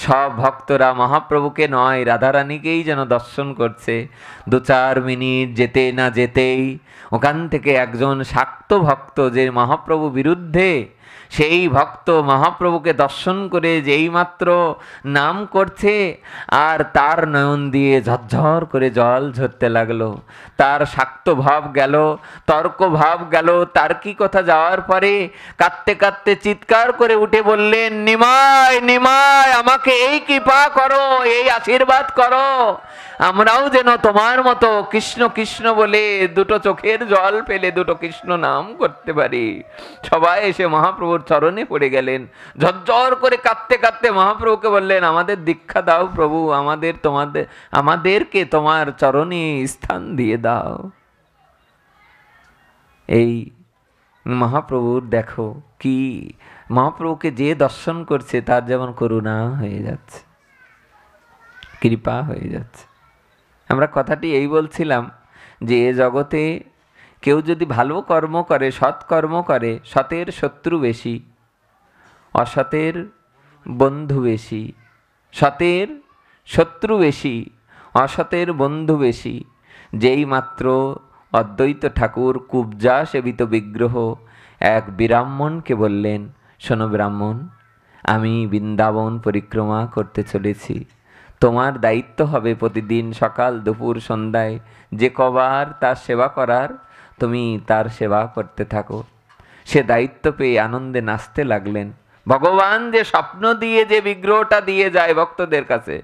সব ভক্তরা মহাপ্রভুকে নয় রাধারানীকেই যেন দর্শন করছে। 2-4 মিনিট যেতে না যেতেই ওখান থেকে একজন শাক্ত ভক্ত, যে মহাপ্রভু বিরুদ্ধে, সেই ভক্ত মহাপ্রভুকে দর্শন করে যেই মাত্র নাম করছে, আর তার নয়ন দিয়ে ঝরঝর করে জল ঝরতে লাগলো। তার শাক্ত ভাব গেল, তর্ক ভাব গেল, তার্কিকতা যাওয়ার পরে কাঁদতে কাঁদতে চিৎকার করে উঠে বললেন, নিমাই নিমাই, আমাকে এই কৃপা করো, এই আশীর্বাদ করো, আমরাও যেন তোমার মতো কৃষ্ণ কৃষ্ণ বলে দুটো চোখের জল পেলে দুটো কৃষ্ণ নাম করতে পারি। সবাই এসে মহাপ্রভুর চরণে পড়ে গেলেন, ঝরঝর করে কাঁদতে কাঁদতে মহাপ্রভুকে বললেন, আমাদের দীক্ষা দাও প্রভু, আমাদেরকে তোমার চরণে স্থান দিয়ে দাও। এই মহাপ্রভুর দেখো কি, মহাপ্রভুকে যে দর্শন করছে তার যেমন করুণা হয়ে যাচ্ছে, কৃপা হয়ে যাচ্ছে। আমরা কথাটি এই বলছিলাম যে এ জগতে কেউ যদি ভালো কর্ম করে, সৎকর্ম করে, সতের শত্রু বেশি, অসতের বন্ধু বেশি। সতের শত্রু বেশি, অসতের বন্ধু বেশি। যেই মাত্র অদ্বৈত ঠাকুর কুবজা সেবিত বিগ্রহ এক ব্রাহ্মণকে বললেন, শোনো ব্রাহ্মণ, আমি বৃন্দাবন পরিক্রমা করতে চলেছি, তোমার দায়িত্ব হবে প্রতিদিন সকাল দুপুর সন্ধ্যায় যে কবার তার সেবা করার, তুমি তার সেবা করতে থাকো। সে দায়িত্ব পেয়ে আনন্দে নাচতে লাগলেন। ভগবান যে স্বপ্ন দিয়ে যে বিগ্রহটা দিয়ে যায় ভক্তদের কাছে,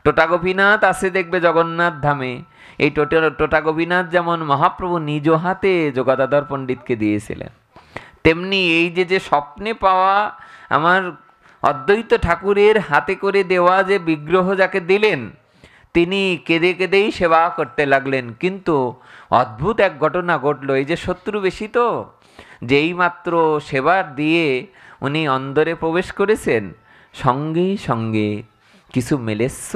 টোটা গোপীনাথ আছে দেখবে জগন্নাথ ধামে, এই টোটা গোপীনাথ যেমন মহাপ্রভু নিজ হাতে যোগাদাধর পণ্ডিতকে দিয়েছিলেন, তেমনি এই যে স্বপ্নে পাওয়া আমার অদ্বৈত ঠাকুরের হাতে করে দেওয়া যে বিগ্রহ যাকে দিলেন, তিনি কেঁদে কেঁদেই সেবা করতে লাগলেন। কিন্তু অদ্ভুত এক ঘটনা ঘটল। এই যে শত্রু বেশি, তো যেই মাত্র সেবা দিয়ে উনি অন্দরে প্রবেশ করেছেন, সঙ্গে সঙ্গে কিছু মেলেস্য,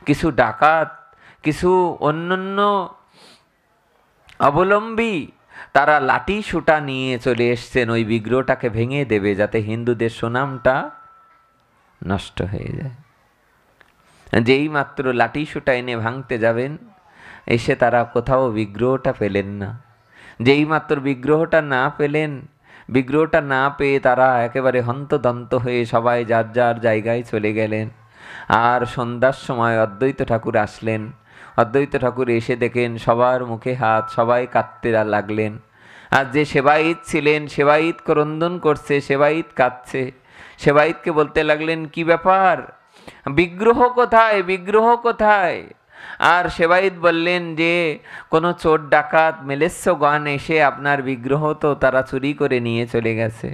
কিছু ডাকাত, কিছু অন্যান্য অবলম্বী, তারা লাঠি সুটা নিয়ে চলে এসছেন ওই বিগ্রহটাকে ভেঙে দেবে, যাতে হিন্দুদের সুনামটা নষ্ট হয়ে যায়। যেই মাত্র লাঠি সুটা এনে ভাঙতে যাবেন, এসে তারা কোথাও বিগ্রহটা পেলেন না। যেই মাত্র বিগ্রহটা না পেলেন, বিগ্রহটা না পেয়ে তারা একেবারে হন্তদন্ত হয়ে সবাই যার যার জায়গায় চলে গেলেন। আর সন্ধ্যার সময় অদ্বৈত ঠাকুর আসলেন। অদ্বৈত ঠাকুর এসে দেখেন সবার মুখে হাত, সবাই কাঁদতে লাগলেন। আর যে সেবায়িত ছিলেন, সেবায়িত ক্রন্দন করছে, সেবায়িত কাঁদছে। সেবায়িতকে বলতে লাগলেন, কি ব্যাপার, বিগ্রহ কোথায়, বিগ্রহ কোথায়? আর সেবায়িত বললেন যে কোনো চোর ডাকাত মেলেচ্ছগণ এসে আপনার বিগ্রহ তো তারা চুরি করে নিয়ে চলে গেছে।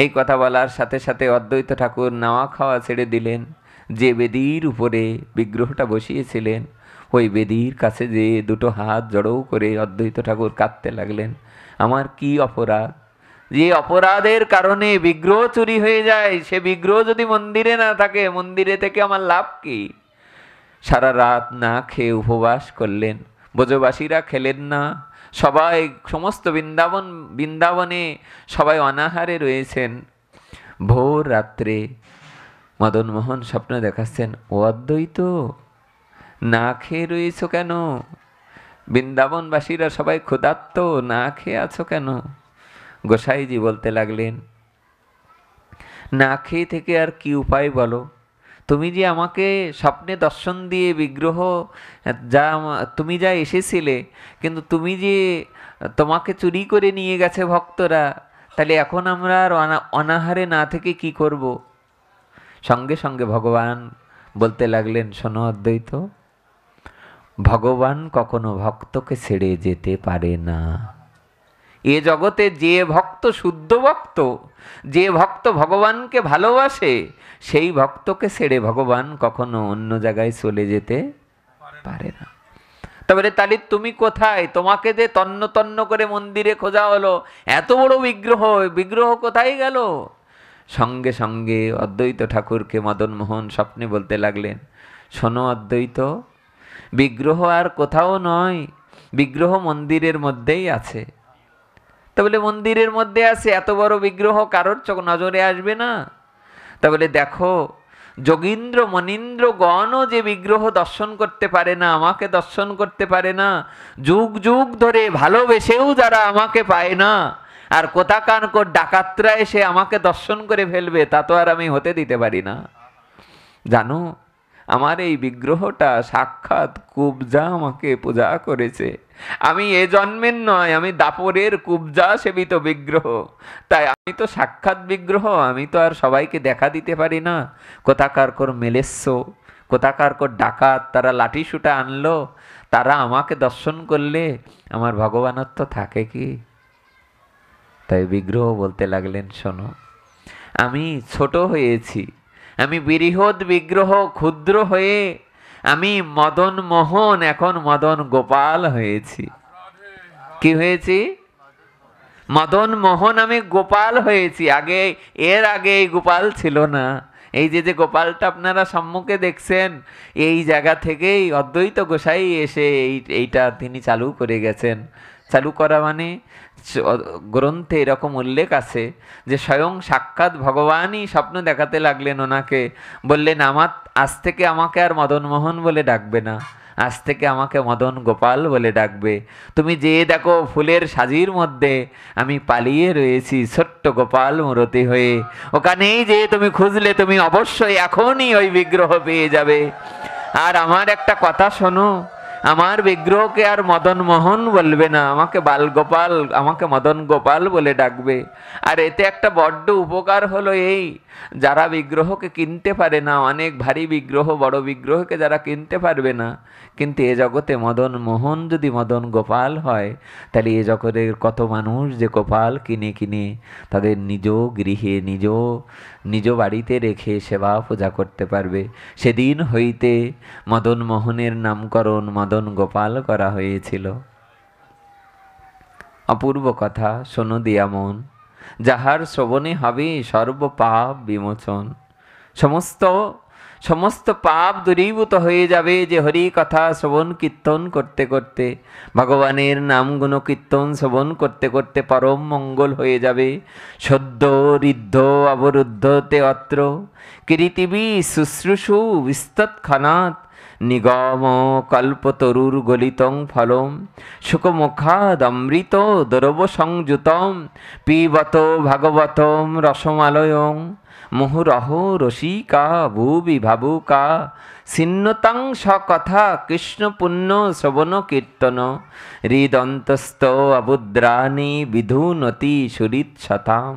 এই কথা বলার সাথে সাথে অদ্বৈত ঠাকুর নাওয়া খাওয়া ছেড়ে দিলেন। যে বেদির উপরে বিগ্রহটা বসিয়েছিলেন, ওই বেদির কাছে যে দুটো হাত জড়ো করে অদ্বৈত ঠাকুর কাঁদতে লাগলেন, আমার কি অপরাধ, যে অপরাধের কারণে বিগ্রহ চুরি হয়ে যায়, সে বিগ্রহ যদি মন্দিরে না থাকে, মন্দিরে থেকে আমার লাভ কি? সারা রাত না খেয়ে উপবাস করলেন। ব্রজবাসীরা খেলেন না, সবাই সমস্ত বৃন্দাবনে সবাই অনাহারে রয়েছেন। ভোর রাত্রে মদনমোহন স্বপ্ন দেখাচ্ছেন, ও অদ্বৈত, না খেয়ে রয়েছ কেন? বৃন্দাবনবাসীরা সবাই ক্ষুধার্ত, না খেয়ে আছো কেন? গোসাইজি বলতে লাগলেন, না খেয়ে থেকে আর কি উপায় বলো? তুমি যে আমাকে স্বপ্নে দর্শন দিয়ে বিগ্রহ তুমি যা এসেছিলে, কিন্তু তুমি যে তোমাকে চুরি করে নিয়ে গেছে ভক্তরা, তাহলে এখন আমরা আর অনাহারে না থেকে কি করব? সঙ্গে সঙ্গে ভগবান বলতে লাগলেন, শোনো অদ্বৈত, ভগবান কখনো ভক্তকে ছেড়ে যেতে পারে না। এ জগতে যে ভক্ত শুদ্ধ ভক্ত, যে ভক্ত ভগবানকে ভালোবাসে, সেই ভক্তকে ছেড়ে ভগবান কখনো অন্য জায়গায় চলে যেতে পারে না। তারপরে তাহলে তুমি কোথায়? তোমাকে যে তন্ন তন্ন করে মন্দিরে খোঁজা হলো, এত বড় বিগ্রহ, বিগ্রহ কোথায় গেল? সঙ্গে সঙ্গে অদ্বৈত ঠাকুরকে মদনমোহন স্বপ্নে বলতে লাগলেন, শোনো অদ্বৈত, বিগ্রহ আর কোথাও নয়, বিগ্রহ মন্দিরের মধ্যেই আছে। তা বলে মন্দিরের মধ্যে আছে, এত বড় বিগ্রহ কারোর চোখ নজরে আসবে না? তা বলে দেখো, যোগীন্দ্র মনীন্দ্র গণও যে বিগ্রহ দর্শন করতে পারে না, আমাকে দর্শন করতে পারে না, যুগ যুগ ধরে ভালোবেসেও যারা আমাকে পায় না, আর কোথাকার ডাকাতরা এসে আমাকে দর্শন করে ফেলবে, তা তো আর আমি হতে দিতে পারি না। জানো, আমার এই বিগ্রহটা সাক্ষাৎ কুবজা আমাকে পূজা করেছে। আমি এ জন্মের নয়, আমি দাপরের কুবজা সেবিত বিগ্রহ। তাই আমি তো সাক্ষাৎ বিগ্রহ, আমি তো আর সবাইকে দেখা দিতে পারি না। কোথাকার মেলেস্য, কোথাকার ডাকাত, তারা লাঠি সুটা আনলো, তারা আমাকে দর্শন করলে আমার ভগবানত্ব থাকে কি? তাই বিগ্রহ বলতে লাগলেন, শোনো, আমি ছোট হয়েছি, আমি বৃহৎ বিগ্রহ ক্ষুদ্র হয়ে আমি মদন মোহন, এখন মদন গোপাল হয়েছি। কি হয়েছি? মদন মোহন, আমি গোপাল হয়েছি। আগে, এর আগে এই গোপাল ছিল না। এই যে গোপালটা আপনারা সম্মুখে দেখছেন, এই জায়গা থেকেই অদ্বৈত গোসাই এসে এইটা তিনি চালু করে গেছেন। চালু করা মানে গ্রন্থে এরকম উল্লেখ আছে যে স্বয়ং সাক্ষাৎ ভগবানই স্বপ্ন দেখাতে লাগলেন ওনাকে, বললেন, আজ থেকে আমাকে আর মদনমোহন বলে ডাকবে না, আজ থেকে আমাকে মদন গোপাল বলে ডাকবে। তুমি যে দেখো ফুলের সাজির মধ্যে আমি পালিয়ে রয়েছি ছোট্ট গোপাল মূরতি হয়ে, ওখানেই যে তুমি খুঁজলে তুমি অবশ্যই এখনই ওই বিগ্রহ পেয়ে যাবে। আর আমার একটা কথা শোনো, আমার বিগ্রহকে আর মদন মোহন বলবে না, আমাকে বালগোপাল, আমাকে মদন গোপাল বলে ডাকবে। আর এতে একটা বড্ড উপকার হলো এই, যারা বিগ্রহকে কিনতে পারে না, অনেক ভারী বিগ্রহ, বড় বিগ্রহকে যারা কিনতে পারবে না, কিন্তু এ জগতে মদন মোহন যদি মদন গোপাল হয়, তাহলে এ জগতের কত মানুষ যে গোপাল কিনে কিনে তাদের নিজ গৃহে নিজ বাড়িতে রেখে সেবা পূজা করতে পারবে। সেদিন হইতে মদন মোহনের নামকরণ মদন গোপাল করা হয়েছিল। অপূর্ব কথা, শোনো দিয়া মন, যাহার শ্রবণে হবে সর্ব পাপ বিমোচন। সমস্ত পাপ দূরীভূত হয়ে যাবে যে হরি কথা শ্রবণ কীর্তন করতে করতে, ভগবানের নাম গুণ কীর্তন শ্রবণ করতে করতে পরম মঙ্গল হয়ে যাবে। সদ্য ঋদ্ধ অবরুদ্ধ তে অত্র কিরিতিবি শুশ্রূষু বিস্তৎক্ষণাৎ নিগম কল্পতরুর গলিতং ফলম শুকমুখাদমৃত দরব সংযুতম পিবত ভাগবতম রসমালয়ং মুহুরহ রসিকা ভুবি ভাবুকা ছিন্নতাং সকথা কৃষ্ণ পুণ্য শ্রবণ কীর্তন হৃদন্তস্থ অবুদ্রাণী বিধুনতি সুরিৎসতাম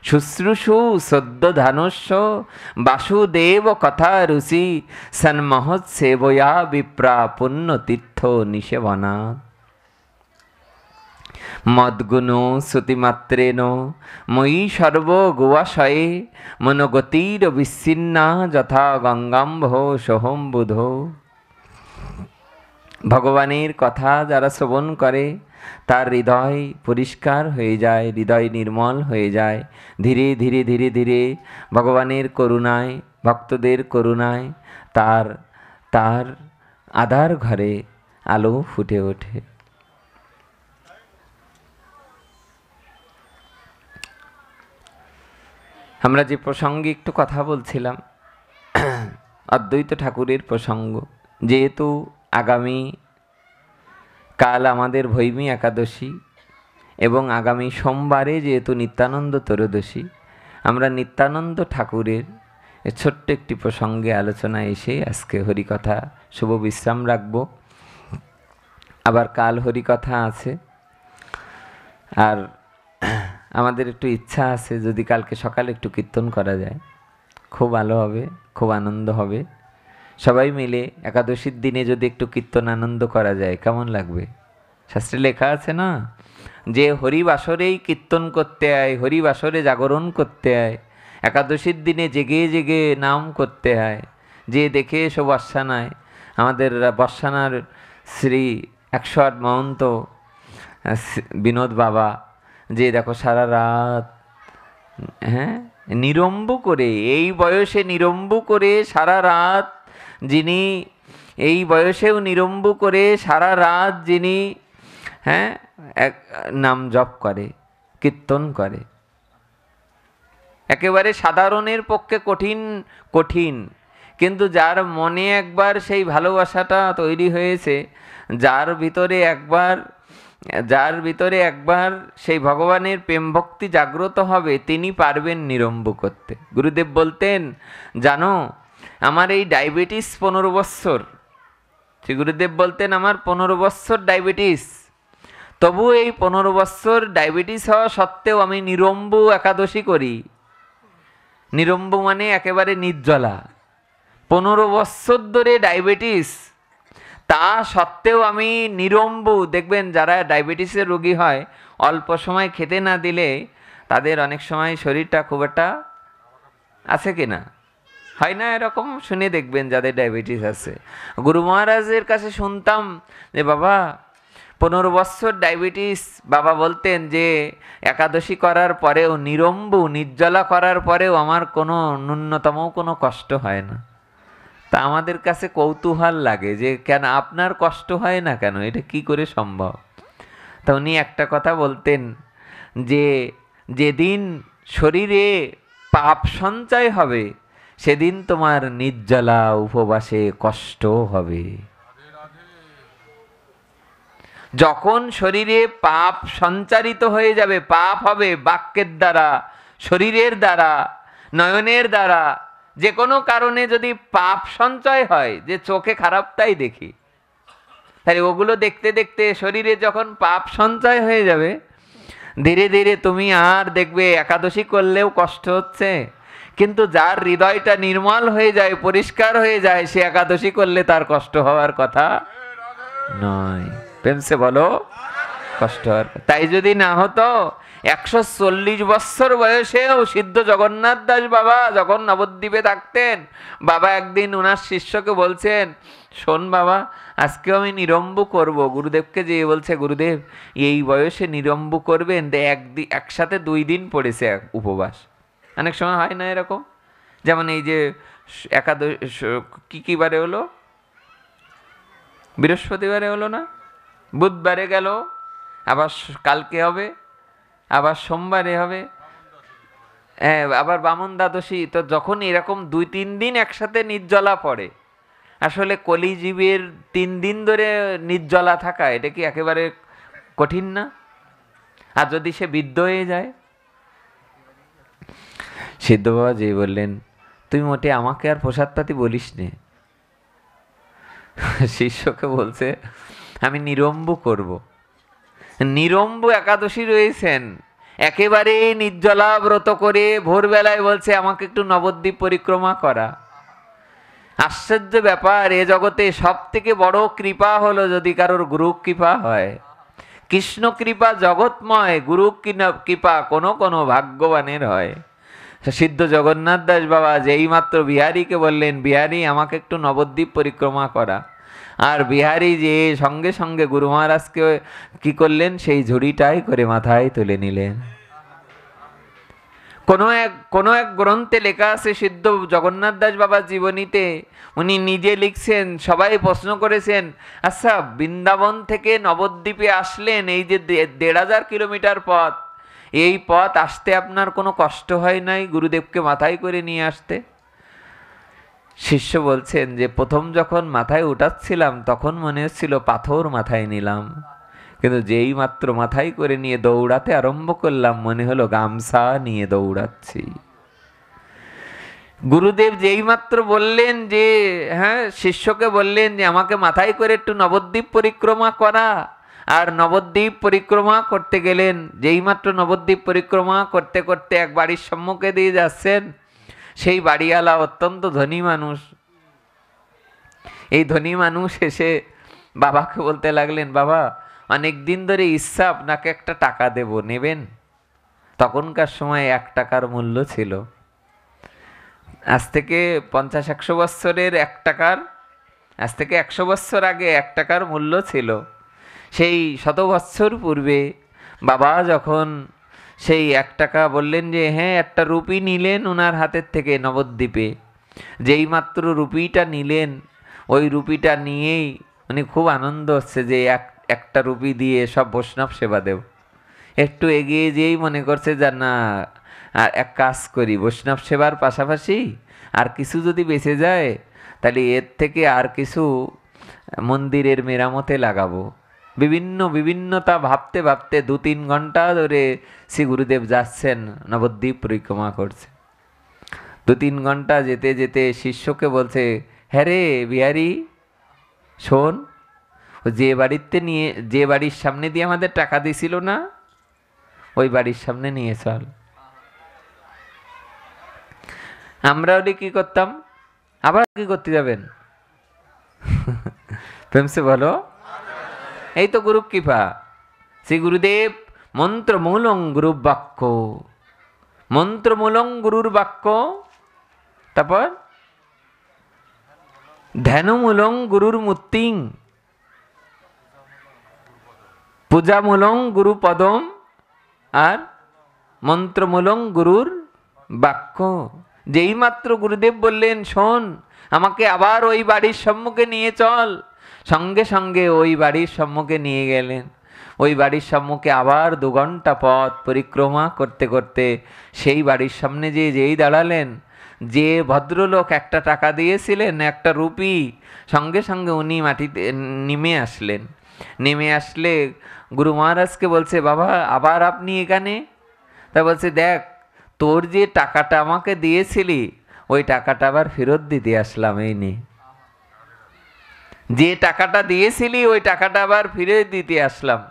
শুশ্রূষু সদ্যধানস্য বাসুদেব কথা রুচি সন্মহৎসেবয়া বিপ্রা পুণ্যতীর্থ নিষেবনা। মদ্গুণ শ্রুতিমাত্রেণ ময়ী সর্ব গোয়াশয়ে মনোগতির বিচ্ছিন্না যথা গঙ্গাম্ভ সোহম বুধ। ভগবানের কথা যারা শ্রবণ করে তার হৃদয় পরিষ্কার হয়ে যায়, হৃদয় নির্মল হয়ে যায়। ধীরে ধীরে ধীরে ধীরে ভগবানের করুণায়, ভক্তদের করুণায় তার আধার ঘরে আলো ফুটে ওঠে। আমরা যে প্রসঙ্গে একটু কথা বলছিলাম, অদ্বৈত ঠাকুরের প্রসঙ্গ, যেহেতু আগামী কাল আমাদের ভৈমী একাদশী এবং আগামী সোমবারে যেহেতু নিত্যানন্দ ত্রয়োদশী, আমরা নিত্যানন্দ ঠাকুরের ছোট্ট একটি প্রসঙ্গে আলোচনা এসে আজকে হরিকথা শুভ বিশ্রাম রাখব। আবার কাল হরিকথা আছে, আর আমাদের একটু ইচ্ছা আছে যদি কালকে সকালে একটু কীর্তন করা যায়, খুব ভালো হবে, খুব আনন্দ হবে। সবাই মিলে একাদশীর দিনে যদি একটু কীর্তন আনন্দ করা যায় কেমন লাগবে? শাস্ত্রে লেখা আছে না, যে হরিবাসরেই কীর্তন করতে আয়, হরিবাসরে জাগরণ করতে আয়, একাদশীর দিনে জেগে জেগে নাম করতে হয়। যে দেখে এসো বর্ষানায়, আমাদের বর্ষানার শ্রী 108 মহন্ত বিনোদ বাবা, যে দেখো সারা রাত নিরম্বু করে, এই বয়সে নিরম্বু করে সারা রাত, যিনি এই বয়সেও নিরম্বু করে সারা রাত যিনি নাম জপ করে, কীর্তন করে, একেবারে সাধারণের পক্ষে কঠিন, কিন্তু যার মনে একবার সেই ভালোবাসাটা তৈরি হয়েছে, যার ভিতরে একবার সেই ভগবানের প্রেম ভক্তি জাগ্রত হবে, তিনি পারবেন নিরম্বু করতে। গুরুদেব বলতেন, জানো আমার এই ডায়াবেটিস 15 বৎসর, শ্রী গুরুদেব বলতেন আমার 15 বৎসর ডায়াবেটিস, তবু এই 15 বৎসর ডায়াবেটিস হওয়া সত্ত্বেও আমি নিরম্বু একাদশী করি। নিরম্বু মানে একেবারে নির্জলা, 15 বৎসর ধরে ডায়াবেটিস, তা সত্ত্বেও আমি নিরম্বু। দেখবেন যারা ডায়াবেটিসের রোগী হয়, অল্প সময় খেতে না দিলে তাদের অনেক সময় শরীরটা খুব একটা আছে কিনা হয় না, এরকম শুনে দেখবেন যাদের ডায়াবেটিস আছে। গুরু মহারাজের কাছে শুনতাম যে বাবা 15 বৎসর ডায়াবেটিস, বাবা বলতেন যে একাদশী করার পরেও, নিরম্বু নির্জলা করার পরেও আমার কোনো ন্যূনতম কোনো কষ্ট হয় না। তা আমাদের কাছে কৌতূহল লাগে যে কেন আপনার কষ্ট হয় না, কেন এটা কি করে সম্ভব? তা উনি একটা কথা বলতেন যে যেদিন শরীরে পাপ সঞ্চয় হবে সেদিন তোমার নির্জলা উপবাসে কষ্ট হবে। যখন শরীরে পাপ সঞ্চারিত হয়ে যাবে, পাপ হবে বাক্যের দ্বারা, শরীরের দ্বারা, নয়নের দ্বারা, যে কোনো কারণে যদি পাপ সঞ্চয় হয়, যে চোখে খারাপটাই দেখি, তাহলে ওগুলো দেখতে দেখতে শরীরে যখন পাপ সঞ্চয় হয়ে যাবে, ধীরে ধীরে তুমি আর দেখবে একাদশী করলেও কষ্ট হচ্ছে, কিন্তু যার হৃদয়টা নির্মল হয়ে যায়, পরিষ্কার হয়ে যায়, সে একাদশী করলে তার কষ্ট হওয়ার কথা নয়। প্রেমসে বলো, কষ্ট হওয়ার। তাই যদি না হতো 140 বৎসর বয়সেও সিদ্ধ জগন্নাথ দাস বাবা যখন নবদ্বীপে থাকতেন, বাবা একদিন ওনার শিষ্যকে বলছেন, শোন বাবা, আজকেও আমি নিরম্বু করব। গুরুদেবকে যেয়ে বলছে, গুরুদেব এই বয়সে নিরম্বু করবেন? একসাথে 2 দিন পড়েছে উপবাস। অনেক সময় হয় না এরকম, যেমন এই যে একাদশ কি বারে হলো, বৃহস্পতিবারে হলো না, বুধবারে গেল, আবার কালকে হবে, আবার সোমবারে হবে, হ্যাঁ, আবার বামন দ্বাদশী। তো যখন এরকম 2-3 দিন একসাথে নির্জলা পড়ে, আসলে কলিজীবের 3 দিন ধরে নির্জলা থাকা, এটা কি একেবারে কঠিন না? আর যদি সে বৃদ্ধ হয়ে যায়? সিদ্ধ বাবা যে বললেন, তুই মোটে আমাকে আর প্রসাদ পাতি বলিস নে। শিষ্যকে বলছে, আমি নিরম্বু করব। নিরম্বু একাদশী রয়েছেন, একেবারে নির্জলা ব্রত করে ভোরবেলায় বলছে আমাকে একটু নবদ্বীপ পরিক্রমা করা। আশ্চর্য ব্যাপার, এ জগতে সব থেকে বড় কৃপা হলো যদি কারোর গুরু কৃপা হয়। কৃষ্ণ কৃপা জগৎময়, গুরু কৃপা কোনো কোনো ভাগ্যবানের হয়। সিদ্ধ জগন্নাথ দাস বাবা যেই মাত্র বিহারীকে বললেন, বিহারী আমাকে একটু নবদ্বীপ পরিক্রমা করা, আর বিহারী যে সঙ্গে সঙ্গে গুরু মহারাজকে কি করলেন, সেই ঝুড়িটাই করে মাথায় তুলে নিলেন। কোনো এক গ্রন্থে লেখা আছে সিদ্ধ জগন্নাথ দাস বাবার জীবনীতে, উনি নিজে লিখছেন, সবাই প্রশ্ন করেছেন, আচ্ছা বৃন্দাবন থেকে নবদ্বীপে আসলেন, এই যে 1500 কিলোমিটার পথ, এই পথ আসতে আপনার কোনো কষ্ট হয় নাই গুরুদেবকে মাথায় করে নিয়ে আসতে? শিষ্য বলছেন যে প্রথম যখন মাথায় উঠাচ্ছিলাম তখন মনে হচ্ছিল পাথর মাথায় নিলাম, কিন্তু যেই মাত্র মাথায় করে নিয়ে দৌড়াতে আরম্ভ করলাম মনে হলো গামছা নিয়ে দৌড়াচ্ছি। গুরুদেব যেই মাত্র বললেন যে, হ্যাঁ, শিষ্যকে বললেন যে আমাকে মাথায় করে একটু নবদ্বীপ পরিক্রমা করা, আর নবদ্বীপ পরিক্রমা করতে গেলেন। যেই মাত্র নবদ্বীপ পরিক্রমা করতে করতে এক বাড়ির সম্মুখে দিয়ে যাচ্ছেন, সেই বাড়িওয়ালা অত্যন্ত ধনী মানুষ। এই ধনী মানুষ এসে বাবাকে বলতে লাগলেন, বাবা অনেক দিন ধরে ইচ্ছা আপনাকে একটা টাকা দেব, নেবেন? তখনকার সময় 1 টাকার মূল্য ছিল। আজ থেকে 50-100 বৎসরের 1 টাকার, আজ থেকে 100 বৎসর আগে 1 টাকার মূল্য ছিল। সেই 100 বৎসর পূর্বে বাবা যখন সেই 1 টাকা বললেন যে হ্যাঁ, একটা রুপি নিলেন ওনার হাতের থেকে নবদ্বীপে। যেই মাত্র রুপিটা নিলেন, ওই রুপিটা নিয়েই উনি খুব আনন্দ হচ্ছে যে একটা রুপি দিয়ে সব বৈষ্ণব সেবা দেব। একটু এগিয়ে যেয়েই মনে করছে যে না, আর এক কাজ করি, বৈষ্ণব সেবার পাশাপাশি আর কিছু যদি বেঁচে যায় তাহলে এর থেকে আর কিছু মন্দিরের মেরামতে লাগাবো। বিভিন্নতা ভাবতে ভাবতে 2-3 ঘন্টা ধরে শ্রী গুরুদেব যাচ্ছেন, নবদ্বীপ পরিক্রমা করছে। 2-3 ঘন্টা যেতে যেতে শিষ্যকে বলছে, হ্যাঁ রে বিহারী, শোন, যে বাড়ির সামনে দিয়ে আমাদের টাকা দিছিল না, ওই বাড়ির সামনে নিয়ে চল। আমরা ওটা কি করতাম? আবার কি করতে যাবেন? প্রেমসে বলো, এই তো গুরু কৃপা। শ্রী গুরুদেব মন্ত্রমূলং গুরু বাক্য, মন্ত্রমূলং গুরুর বাক্য, তারপর ধ্যানমূলং গুরুর মূর্তিং, পূজামূলং গুরু পদম, আর মন্ত্রমূলং গুরুর বাক্য। যেই মাত্র গুরুদেব বললেন শোন, আমাকে আবার ওই বাড়ির সম্মুখে নিয়ে চল, সঙ্গে সঙ্গে ওই বাড়ির সম্মুখে নিয়ে গেলেন। ওই বাড়ির সম্মুখে আবার 2 ঘন্টা পথ পরিক্রমা করতে করতে সেই বাড়ির সামনে যেই দাঁড়ালেন, যে ভদ্রলোক 1 টাকা দিয়েছিলেন, 1 রুপি, সঙ্গে সঙ্গে উনি মাটিতে নেমে আসলেন। নেমে আসলে গুরু মহারাজকে বলছে, বাবা আবার আপনি এখানে? তা বলছে, দেখ তোর যে টাকাটা আমাকে দিয়েছিলি, ওই টাকাটা আবার ফেরত দিতে আসলাম, এই নে। যে টাকাটা দিয়েছিলি ওই টাকাটা আবার ফিরে দিতে আসলাম।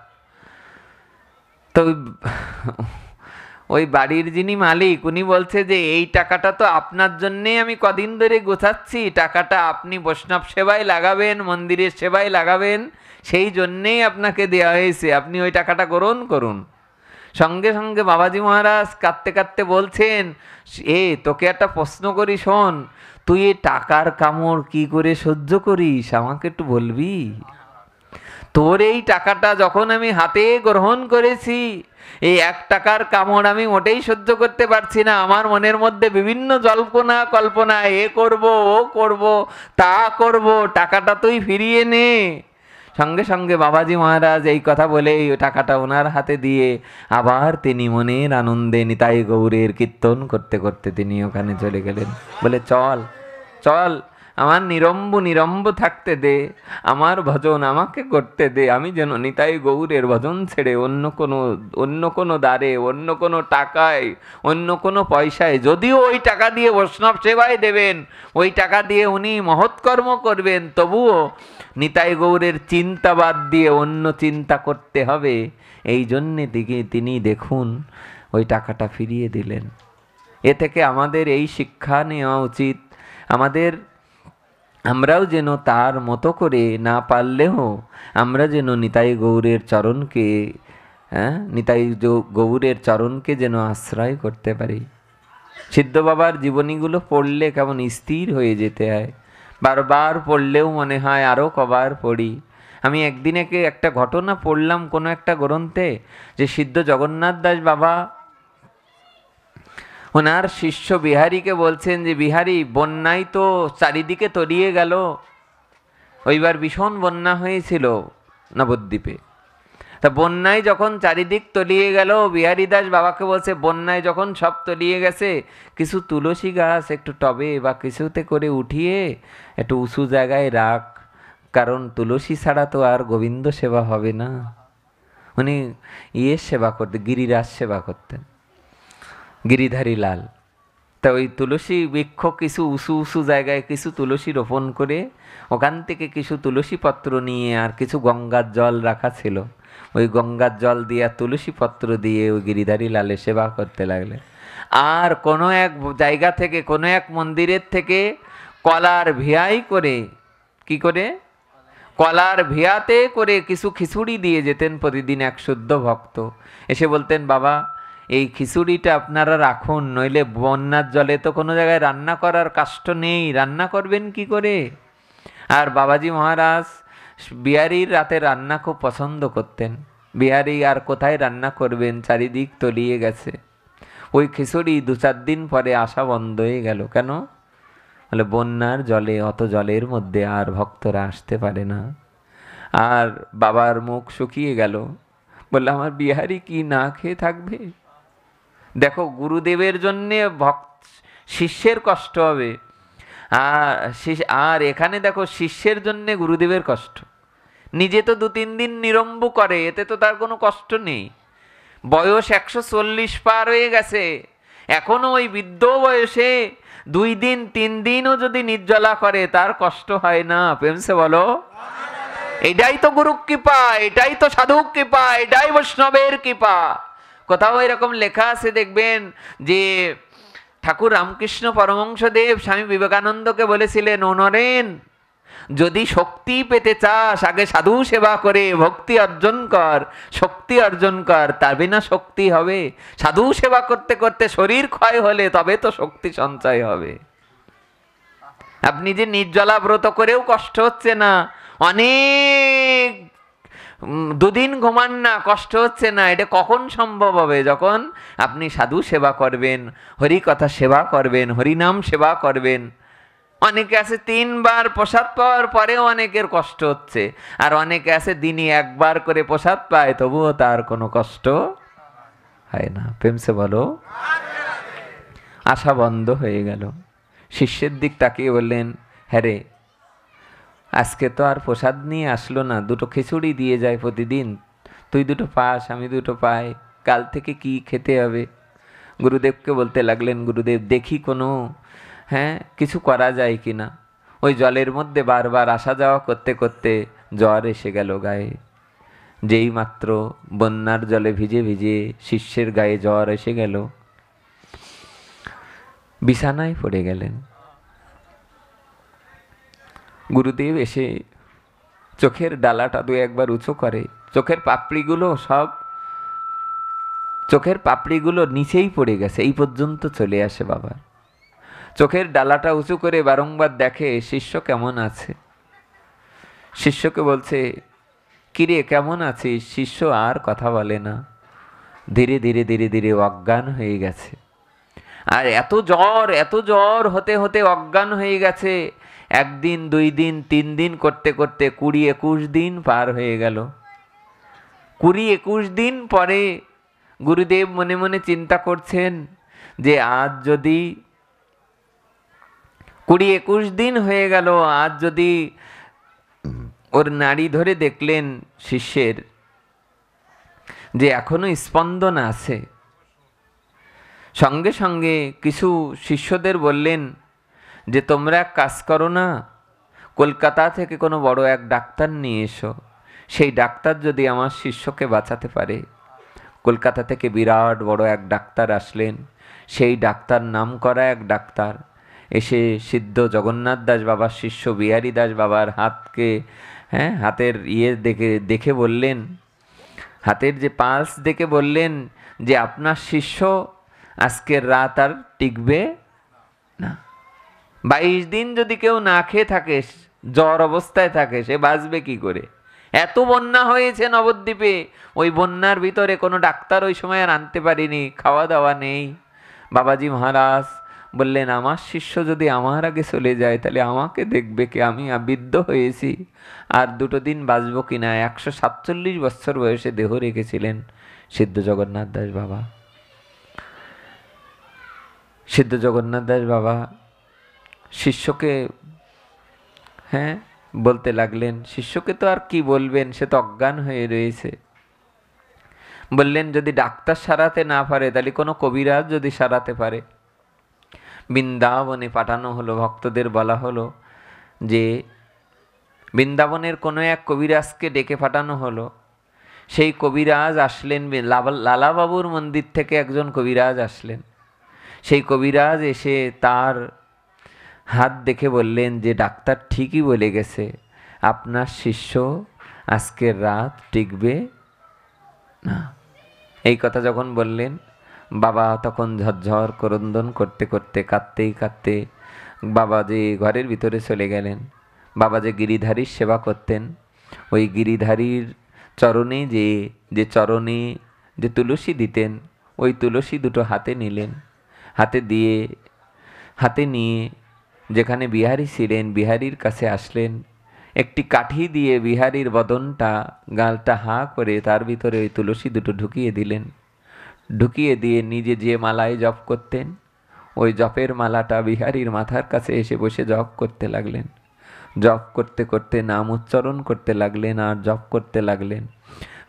তো ওই বাড়ির যিনি মালিক উনি বলছে যে এই টাকাটা তো আপনার জন্যেই আমি কদিন ধরে গোছাচ্ছি, টাকাটা আপনি বৈষ্ণব সেবায় লাগাবেন, মন্দিরের সেবায় লাগাবেন, সেই জন্যেই আপনাকে দেওয়া হয়েছে, আপনি ওই টাকাটা গ্রহণ করুন। সঙ্গে সঙ্গে বাবাজি মহারাজ কাঁদতে কাঁদতে বলছেন, তোকে একটা প্রশ্ন করি, শোন, তুই এই টাকার কামড় কি করে সহ্য করিস আমাকে একটু বলবি? তোর এই টাকাটা যখন আমি হাতে গ্রহণ করেছি, এই 1 টাকার কামড় আমি মোটেই সহ্য করতে পারছি না। আমার মনের মধ্যে বিভিন্ন জল্পনা কল্পনা, এ করব, ও করব, তা করব, টাকাটা তুই ফিরিয়ে নে। সঙ্গে সঙ্গে বাবাজি মহারাজ এই কথা বলেই ওই টাকাটা ওনার হাতে দিয়ে আবার তিনি মনের আনন্দে নিতাই গৌরের কীর্তন করতে করতে তিনি ওখানে চলে গেলেন। বলে, চল চল, আমার নিরম্ব থাকতে দে, আমার ভজন আমাকে করতে দে, আমি যেন নিতাই গৌরের ভজন ছেড়ে অন্য কোনো দ্বারে, অন্য কোনো টাকায়, অন্য কোনো পয়সায়, যদিও ওই টাকা দিয়ে বৈষ্ণব সেবায় দেবেন, ওই টাকা দিয়ে উনি মহৎকর্ম করবেন, তবুও নিতাই গৌরের চিন্তা বাদ দিয়ে অন্য চিন্তা করতে হবে, এই জন্যে তিনি দেখুন ওই টাকাটা ফিরিয়ে দিলেন। এ থেকে আমাদের এই শিক্ষা নেওয়া উচিত, আমরাও যেন তার মতো করে, না পারলেও আমরা যেন নিতাই গৌরের চরণকে, নিতাই গৌরের চরণকে যেন আশ্রয় করতে পারি। সিদ্ধ বাবার জীবনীগুলো পড়লে কেমন স্থির হয়ে যেতে হয়, বারবার পড়লেও মনে হয় আরও কবার পড়ি। আমি একদিন একটা ঘটনা পড়লাম কোনো একটা গ্রন্থে, যে সিদ্ধ জগন্নাথ দাস বাবা ওনার শিষ্য বিহারীকে বলছেন যে, বিহারী, বন্যায় তো চারিদিকে তলিয়ে গেল, ওইবার ভীষণ বন্যা হয়েছিল নবদ্বীপে। তা বন্যায় যখন চারিদিক তলিয়ে গেল, বিহারী দাস বাবাকে বলছে, বন্যায় যখন সব তলিয়ে গেছে, কিছু তুলসী গাছ একটু টবে বা কিছুতে করে উঠিয়ে একটু উঁচু জায়গায় রাখ, কারণ তুলসী ছাড়া তো আর গোবিন্দ সেবা হবে না। উনি সেবা করতেন, গিরিরাজ সেবা করতেন, গিরিধারী লাল। তা ওই তুলসী বৃক্ষ কিছু উঁচু জায়গায় কিছু তুলসী রোপণ করে ওখান থেকে কিছু তুলসী পত্র নিয়ে আর কিছু গঙ্গার জল রাখা ছিল, ওই গঙ্গার জল দিয়ে আর তুলসী পত্র দিয়ে ওই গিরিধারী লালে সেবা করতে লাগলেন। আর কোনো এক জায়গা থেকে, কোনো এক মন্দিরের থেকে কলার ভিয়াই করে, কি করে, কলার ভিয়াতে করে কিছু খিচুড়ি দিয়ে যেতেন প্রতিদিন এক শুদ্ধ ভক্ত। এসে বলতেন, বাবা এই খিচুড়িটা আপনারা রাখুন, নইলে বন্যার জলে তো কোনো জায়গায় রান্না করার কাষ্ঠ নেই, রান্না করবেন কি করে? আর বাবাজি মহারাজ বিহারীর রাতে রান্না খুব পছন্দ করতেন। বিহারী আর কোথায় রান্না করবেন, চারিদিক তলিয়ে গেছে। ওই খিচুড়ি 2-4 দিন পরে আসা বন্ধ হয়ে গেল। কেন? বলে, বন্যার জলে, অত জলের মধ্যে আর ভক্তরা আসতে পারে না। আর বাবার মুখ শুকিয়ে গেল। বললে, আমার বিহারী কি না খেয়ে থাকবে? দেখো, গুরুদেবের জন্যে শিষ্যের কষ্ট হবে, আর এখানে দেখো শিষ্যের জন্যে গুরুদেবের কষ্ট। নিজে তো 2-3 দিন নিরম্ব করে, এতে তো তার কোনো কষ্ট নেই। বয়স 140 পার হয়ে গেছে, এখনো ওই বৃদ্ধ বয়সে 2 দিন 3 দিনও যদি নির্জলা করে, তার কষ্ট হয় না? প্রেমসে বলো, এটাই তো গুরু কৃপা, এটাই তো সাধু কৃপা, এটাই বৈষ্ণবের কৃপা। কোথাও এরকম লেখা আছে দেখবেন যে ঠাকুর রামকৃষ্ণ পরমহংসদেব স্বামী বিবেকানন্দকে বলেছিলেন, ও নরেন, যদি শক্তি পেতে চাস, আগে সাধু সেবা করে ভক্তি অর্জন কর, শক্তি অর্জন কর, তার বিনা শক্তি হবে? সাধু সেবা করতে করতে শরীর ক্ষয় হলে তবে তো শক্তি সঞ্চয় হবে। আপনি যে নির্জলা ব্রত করেও কষ্ট হচ্ছে না, অনেক 2 দিন ঘুমান না, কষ্ট হচ্ছে না, এটা কখন সম্ভব হবে? যখন আপনি সাধু সেবা করবেন, হরি কথা সেবা করবেন, হরিনাম সেবা করবেন। অনেকে আছে 3 বার প্রসাদ পাওয়ার পরেও অনেকের কষ্ট হচ্ছে, আর অনেকে আছে দিনে 1 বার করে প্রসাদ পায়, তবুও তার কোনো কষ্ট হয় না। প্রেমসে বলো, আশা বন্ধ হয়ে গেল। শিষ্যের দিক তাকিয়ে বললেন, হ্যাঁ রে, আজকে তো আর প্রসাদ নিয়ে আসলো না, 2টো খিচুড়ি দিয়ে যায় প্রতিদিন, তুই 2টো পাস, আমি 2টো পাই, কাল থেকে কি খেতে হবে? গুরুদেবকে বলতে লাগলেন, গুরুদেব দেখি কোনো কিছু করা যায় কি না। ওই জলের মধ্যে বারবার আসা যাওয়া করতে করতে জ্বর এসে গেল গায়ে। যেই মাত্র বন্যার জলে ভিজে ভিজে শিষ্যের গায়ে জ্বর এসে গেল, বিছানায় পড়ে গেলেন। গুরুদেব এসে চোখের ডালাটা দু একবার উঁচু করে, চোখের পাপড়িগুলো নিচেই পড়ে গেছে, এই পর্যন্ত চলে আসে বাবা। চোখের ডালাটা উঁচু করে বারংবার দেখে শিষ্য কেমন আছে। শিষ্যকে বলছে, কিরে কেমন আছিস? শিষ্য আর কথা বলে না, ধীরে ধীরে ধীরে ধীরে অজ্ঞান হয়ে গেছে। আর এত জ্বর হতে হতে অজ্ঞান হয়ে গেছে। 1 দিন 2 দিন 3 দিন করতে করতে 20-21 দিন পার হয়ে গেল। 20-21 দিন পরে গুরুদেব মনে মনে চিন্তা করছেন যে আজ যদি 20-21 দিন হয়ে গেল, আজ যদি ওর নাড়ি ধরে দেখলেন শিষ্যের যে এখনো স্পন্দন আছে। সঙ্গে সঙ্গে কিছু শিষ্যদের বললেন যে তোমরা এক কাজ করো না, কলকাতা থেকে কোনো বড় এক ডাক্তার নিয়ে এসো, সেই ডাক্তার যদি আমার শিষ্যকে বাঁচাতে পারে। কলকাতা থেকে বিরাট বড় এক ডাক্তার আসলেন। সেই ডাক্তার নাম করা এক ডাক্তার এসে সিদ্ধ জগন্নাথ দাস বাবার শিষ্য বিহারী দাস বাবার হাতের দেখে বললেন, হাতের যে পালস দেখে বললেন যে আপনার শিষ্য আজকের রাত আর টিকবে না। 22 দিন যদি কেউ না খেয়ে থাকে, জ্বর অবস্থায় থাকে, সে বাঁচবে কি করে? এত বন্যা হয়েছে নবদ্বীপে, ওই বন্যার ভিতরে কোনো ডাক্তার ওই সময় আর আনতে পারিনি, খাওয়া দাওয়া নেই। বাবাজি মহারাজ বললেন, আমার শিষ্য যদি আমার আগে চলে যায় তাহলে আমাকে দেখবে কে? আমি বৃদ্ধ হয়েছি, আর 2 দিন বাঁচবো কিনা। 147 বছর বয়সে দেহ রেখেছিলেন সিদ্ধ জগন্নাথ দাস বাবা। সিদ্ধ জগন্নাথ দাস বাবা শিষ্যকে বলতে লাগলেন, শিষ্যকে তো আর কি বলবেন, সে তো অজ্ঞান হয়ে রয়েছে। বললেন যদি ডাক্তার সারাতে না পারে তাহলে কোনো কবিরাজ যদি সারাতে পারে। বৃন্দাবনে পাঠানো হলো, ভক্তদের বলা হলো যে বৃন্দাবনের কোনো এক কবিরাজকে ডেকে পাঠানো হলো। সেই কবিরাজ আসলেন, লালাবাবুর মন্দির থেকে একজন কবিরাজ আসলেন। সেই কবিরাজ এসে তার হাত দেখে বললেন যে ডাক্তার ঠিকই বলে গেছে, আপনার শিষ্য আজকের রাত টিকবে না। এই কথা যখন বললেন, বাবা তখন ঝরঝর ক্রন্দন করতে করতে কাঁদতেই কাঁদতে বাবা যে ঘরের ভিতরে চলে গেলেন। বাবা যে গিরিধারীর সেবা করতেন, ওই গিরিধারীর চরণে চরণে যে তুলসী দিতেন, ওই তুলসী 2 হাতে নিলেন। হাতে নিয়ে যেখানে বিহারী ছিলেন, বিহারীর কাছে আসলেন। একটি কাঠি দিয়ে বিহারীর বদনটা, গালটা হা করে তার ভিতরে ওই তুলসী 2 ঢুকিয়ে দিলেন। ঢুকিয়ে দিয়ে নিজে যে মালায় জপ করতেন, ওই জপের মালাটা বিহারীর মাথার কাছে এসে বসে জপ করতে লাগলেন। জপ করতে করতে নাম উচ্চারণ করতে লাগলেন আর জপ করতে লাগলেন,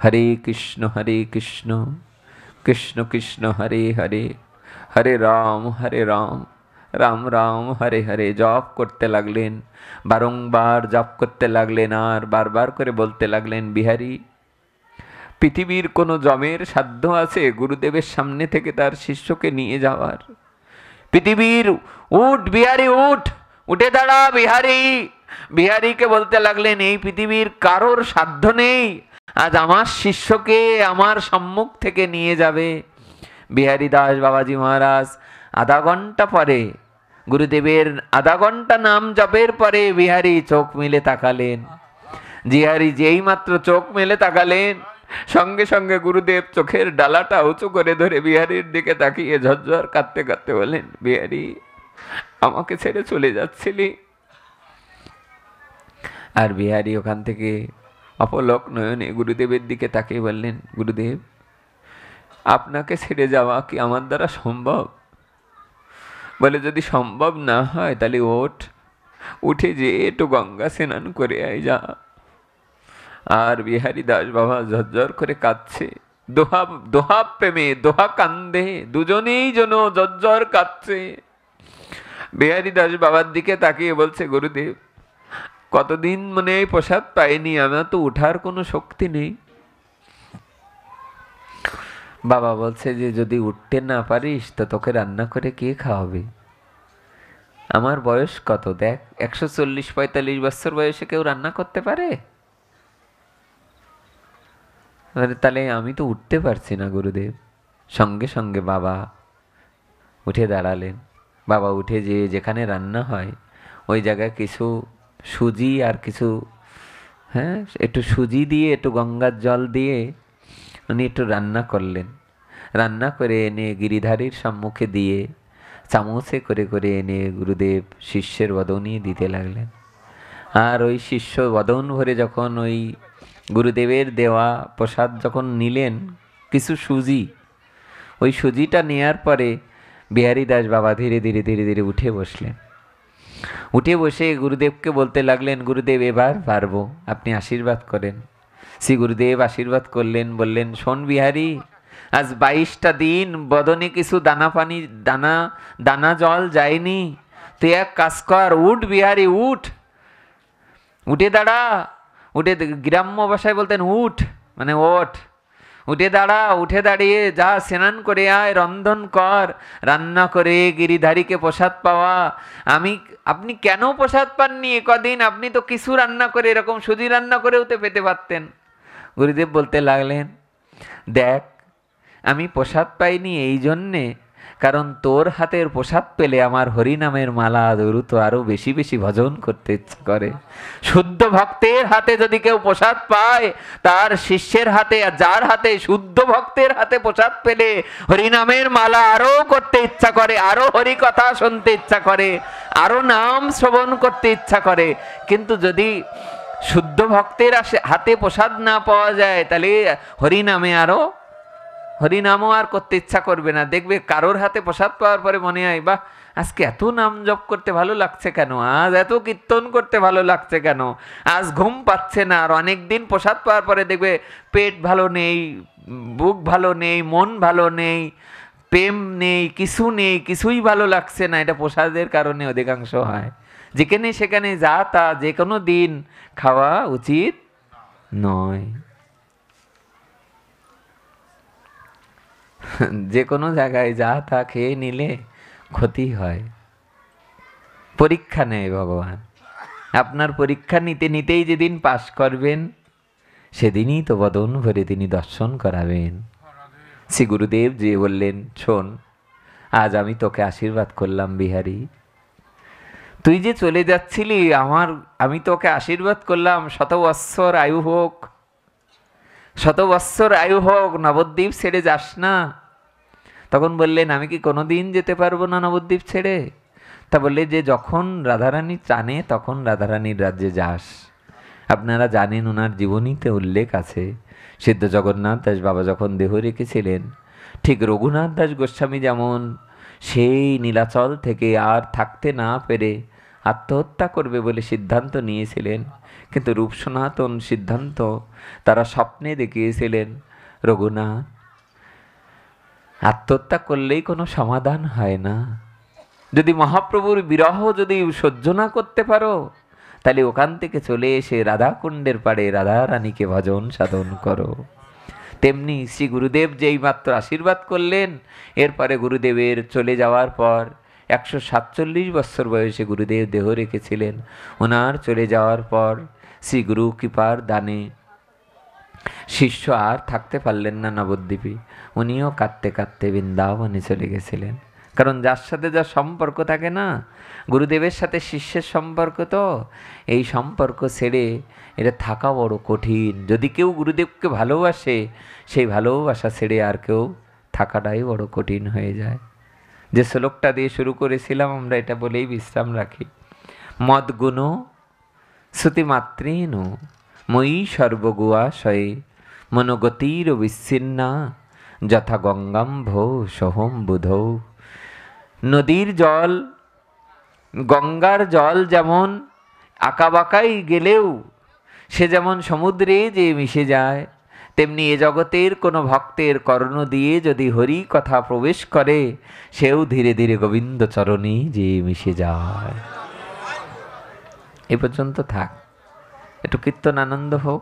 হরে কৃষ্ণ কৃষ্ণ কৃষ্ণ হরে হরে, হরে রাম রাম রাম হরে হরে। জপ করতে লাগলেন, বারংবার জপ করতে লাগলেন আর বারবার করে বলতে লাগলেন, বিহারী, পৃথিবীর কোনো জমের সাধ্য আছে গুরুদেবের সামনে থেকে তার শিষ্যকে নিয়ে যাওয়ার? পৃথিবীর উঠ বিহারী, উঠে দাঁড়া বিহারী। বিহারীকে বলতে লাগলেন, এই পৃথিবীর কারোর সাধ্য নেই আজ আমার শিষ্যকে আমার সম্মুখ থেকে নিয়ে যাবে। বিহারী দাস বাবাজি মহারাজ আধা ঘন্টা পরে, গুরুদেবের আধা ঘন্টা নাম জপের পরে বিহারী চোখ মেলে তাকালেন। বিহারী যেই মাত্র চোখ মেলে তাকালেন, সঙ্গে সঙ্গে গুরুদেব চোখের ডালাটা উঁচু করে ধরে বিহারীর দিকে তাকিয়ে ঝরঝর কাঁদতে কাঁদতে বলেন, বিহারী আমাকে ছেড়ে চলে যাচ্ছিলি? আর বিহারী ওখান থেকে অপলক নয়নে গুরুদেবের দিকে তাকিয়ে বললেন, গুরুদেব আপনাকে ছেড়ে যাওয়া কি আমার দ্বারা সম্ভব? বলে, যদি সম্ভব না হয় তাহলে উঠে যে একটু গঙ্গা স্নান করে আয় যা। আর বিহারী দাস বাবা ঝরঝর করে কাঁদছে, দোহা প্রেমে দোহা কান্দে, দুজনেই যেন ঝরঝর কাঁদছে। বিহারী দাস বাবার দিকে তাকিয়ে বলছে, গুরুদেব কতদিন মনে এই প্রসাদ পাইনি, আমার তো উঠার কোনো শক্তি নেই। বাবা বলছে যে যদি উঠতে না পারিস তো তোকে রান্না করে কে খাওয়াবে? আমার বয়স কত দেখ, 140-45 বছর বয়সে কেউ রান্না করতে পারে? তাহলে আমি তো উঠতে পারছি না গুরুদেব। সঙ্গে সঙ্গে বাবা উঠে দাঁড়ালেন। বাবা উঠে যেখানে রান্না হয় ওই জায়গায় কিছু সুজি আর কিছু একটু সুজি দিয়ে একটু গঙ্গার জল দিয়ে উনি একটু রান্না করলেন। রান্না করে এনে গিরিধারীর সম্মুখে দিয়ে চামচে করে করে এনে গুরুদেব শিষ্যের বদনে দিতে লাগলেন। আর ওই শিষ্য বদন ভরে যখন ওই গুরুদেবের দেওয়া প্রসাদ যখন নিলেন, কিছু সুজি, ওই সুজিটা নেয়ার পরে বিহারী দাস বাবা ধীরে ধীরে ধীরে ধীরে উঠে বসলেন। উঠে বসে গুরুদেবকে বলতে লাগলেন, গুরুদেব এবার পারবো, আপনি আশীর্বাদ করেন। শ্রী গুরুদেব আশীর্বাদ করলেন, বললেন, শোন বিহারী, আজ 22টা দিন বদনে কিছু দানা পানি দানা জল যায়নি। তুই এক কাজ কর, উঠ বিহারী, উঠ, উঠে দাঁড়া। উঠে, গ্রাম্য ভাষায় বলতেন উঠ মানে ওঠ। উঠে দাঁড়া, উঠে দাঁড়িয়ে যা স্নান করে আয়, রন্ধন কর, রান্না করে গিরিধারীকে প্রসাদ পাওয়া। আপনি কেন প্রসাদ পাননি কদিন? আপনি তো কিছু রান্না করে, এরকম সুজি রান্না করেও তো পেতে পারতেন। গুরুদেব বলতে লাগলেন, দেখ আমি প্রসাদ পাইনি এই জন্যে কারণ তোর হাতের প্রসাদ পেলে আমার হরিনামের মালা দ্রুত আরো বেশি বেশি ভজন করতে ইচ্ছা করে। শুদ্ধ ভক্তের হাতে যদি কেউ প্রসাদ পায়, তার শিষ্যের হাতে, যার হাতে, শুদ্ধ ভক্তের হাতে প্রসাদ পেলে হরিনামের মালা আরো করতে ইচ্ছা করে, আরো হরি কথা শুনতে ইচ্ছা করে, আরো নাম শ্রবণ করতে ইচ্ছা করে। কিন্তু যদি শুদ্ধ ভক্তের হাতে প্রসাদ না পাওয়া যায়, তাহলে হরিনামও আর করতে ইচ্ছা করবে না। দেখবে কারোর হাতে প্রসাদ পাওয়ার পরে মনে হয়, বাহ, আজকে এত নাম জপ করতে ভালো লাগছে কেন, আজ এত কীর্তন করতে ভালো লাগছে কেন, আজ ঘুম পাচ্ছে না। আর অনেক দিন প্রসাদ পাওয়ার পরে দেখবে পেট ভালো নেই, বুক ভালো নেই, মন ভালো নেই, প্রেম নেই, কিছু নেই, কিছুই ভালো লাগছে না। এটা প্রসাদের কারণে অধিকাংশ হয়। যেখানে সেখানে যা তা যে কোনো দিন খাওয়া উচিত নয়। যে কোনো জায়গায় যা তা খেয়ে নিলে ক্ষতি হয়। পরীক্ষা নেয় ভগবান। আপনার পরীক্ষা নিতে নিতেই যেদিন পাশ করবেন, সেদিনই তো বদন ভরে তিনি দর্শন করাবেন। শ্রী গুরুদেব যে বললেন, শোন, আজ আমি তোকে আশীর্বাদ করলাম বিহারী, তুই যে চলে যাচ্ছিলি, আমি তোকে আশীর্বাদ করলাম, 100 বৎসর আয়ু হোক, 100 বৎসর আয়ু হোক, নবদ্বীপ ছেড়ে যাস না। তখন বললেন, আমি কি কোনোদিন যেতে পারবো না নবদ্বীপ ছেড়ে? তা বললে যে যখন রাধারানী টানে তখন রাধারানীর রাজ্যে যাস। আপনারা জানেন, ওনার জীবনীতে উল্লেখ আছে, সিদ্ধ জগন্নাথ দাস বাবা যখন দেহ রেখেছিলেন, ঠিক রঘুনাথ দাস গোস্বামী যেমন সেই নীলাচল থেকে আর থাকতে না পেরে আত্মহত্যা করবে বলে সিদ্ধান্ত নিয়েছিলেন, কিন্তু রূপ সনাতন সিদ্ধান্ত তারা স্বপ্নে দেখিয়েছিলেন, রঘুনাথ, আত্মহত্যা করলেই কোনো সমাধান হয় না। যদি মহাপ্রভুর বিরহ যদি সহ্য না করতে পারো, তাহলে ওখান থেকে চলে এসে রাধাকুণ্ডের পাড়ে রাধা রানীকে ভজন সাধন করো। তেমনি শ্রী গুরুদেব যেই মাত্র আশীর্বাদ করলেন, এরপরে গুরুদেবের চলে যাওয়ার পর 147 বছর বয়সে গুরুদেব দেহ রেখেছিলেন। ওনার চলে যাওয়ার পর শ্রী গুরু কৃপার দানে শিষ্য আর থাকতে পারলেন না নবদ্বীপে। উনিও কাঁদতে কাঁদতে বৃন্দাবনে চলে গেছিলেন। কারণ যার সাথে যার সম্পর্ক থাকে না, গুরুদেবের সাথে শিষ্যের সম্পর্ক, তো এই সম্পর্ক ছেড়ে এটা থাকা বড় কঠিন। যদি কেউ গুরুদেবকে ভালোবাসে, সেই ভালোবাসা ছেড়ে আর কেউ থাকাটাই বড় কঠিন হয়ে যায়। যে শ্লোকটা দিয়ে শুরু করেছিলাম, আমরা এটা বলেই বিশ্রাম রাখি, মদ্গুণ শ্রুতিমাত্রেণ মই সর্বগুয়াশয়ে মনোগতির বিচ্ছিন্না যথা গঙ্গাম্ভ সহম বুধৌ। নদীর জল, গঙ্গার জল যেমন আঁকাবাঁকাই গেলেও সে যেমন সমুদ্রে যে মিশে যায়, তেমনি এ জগতের কোনো ভক্তের কর্ণ দিয়ে যদি হরি কথা প্রবেশ করে, সেও ধীরে ধীরে গোবিন্দ চরণে যে মিশে যায়। এ পর্যন্ত থাক, একটু কীর্তন আনন্দ হোক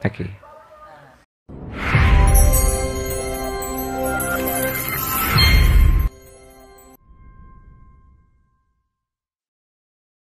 নাকি?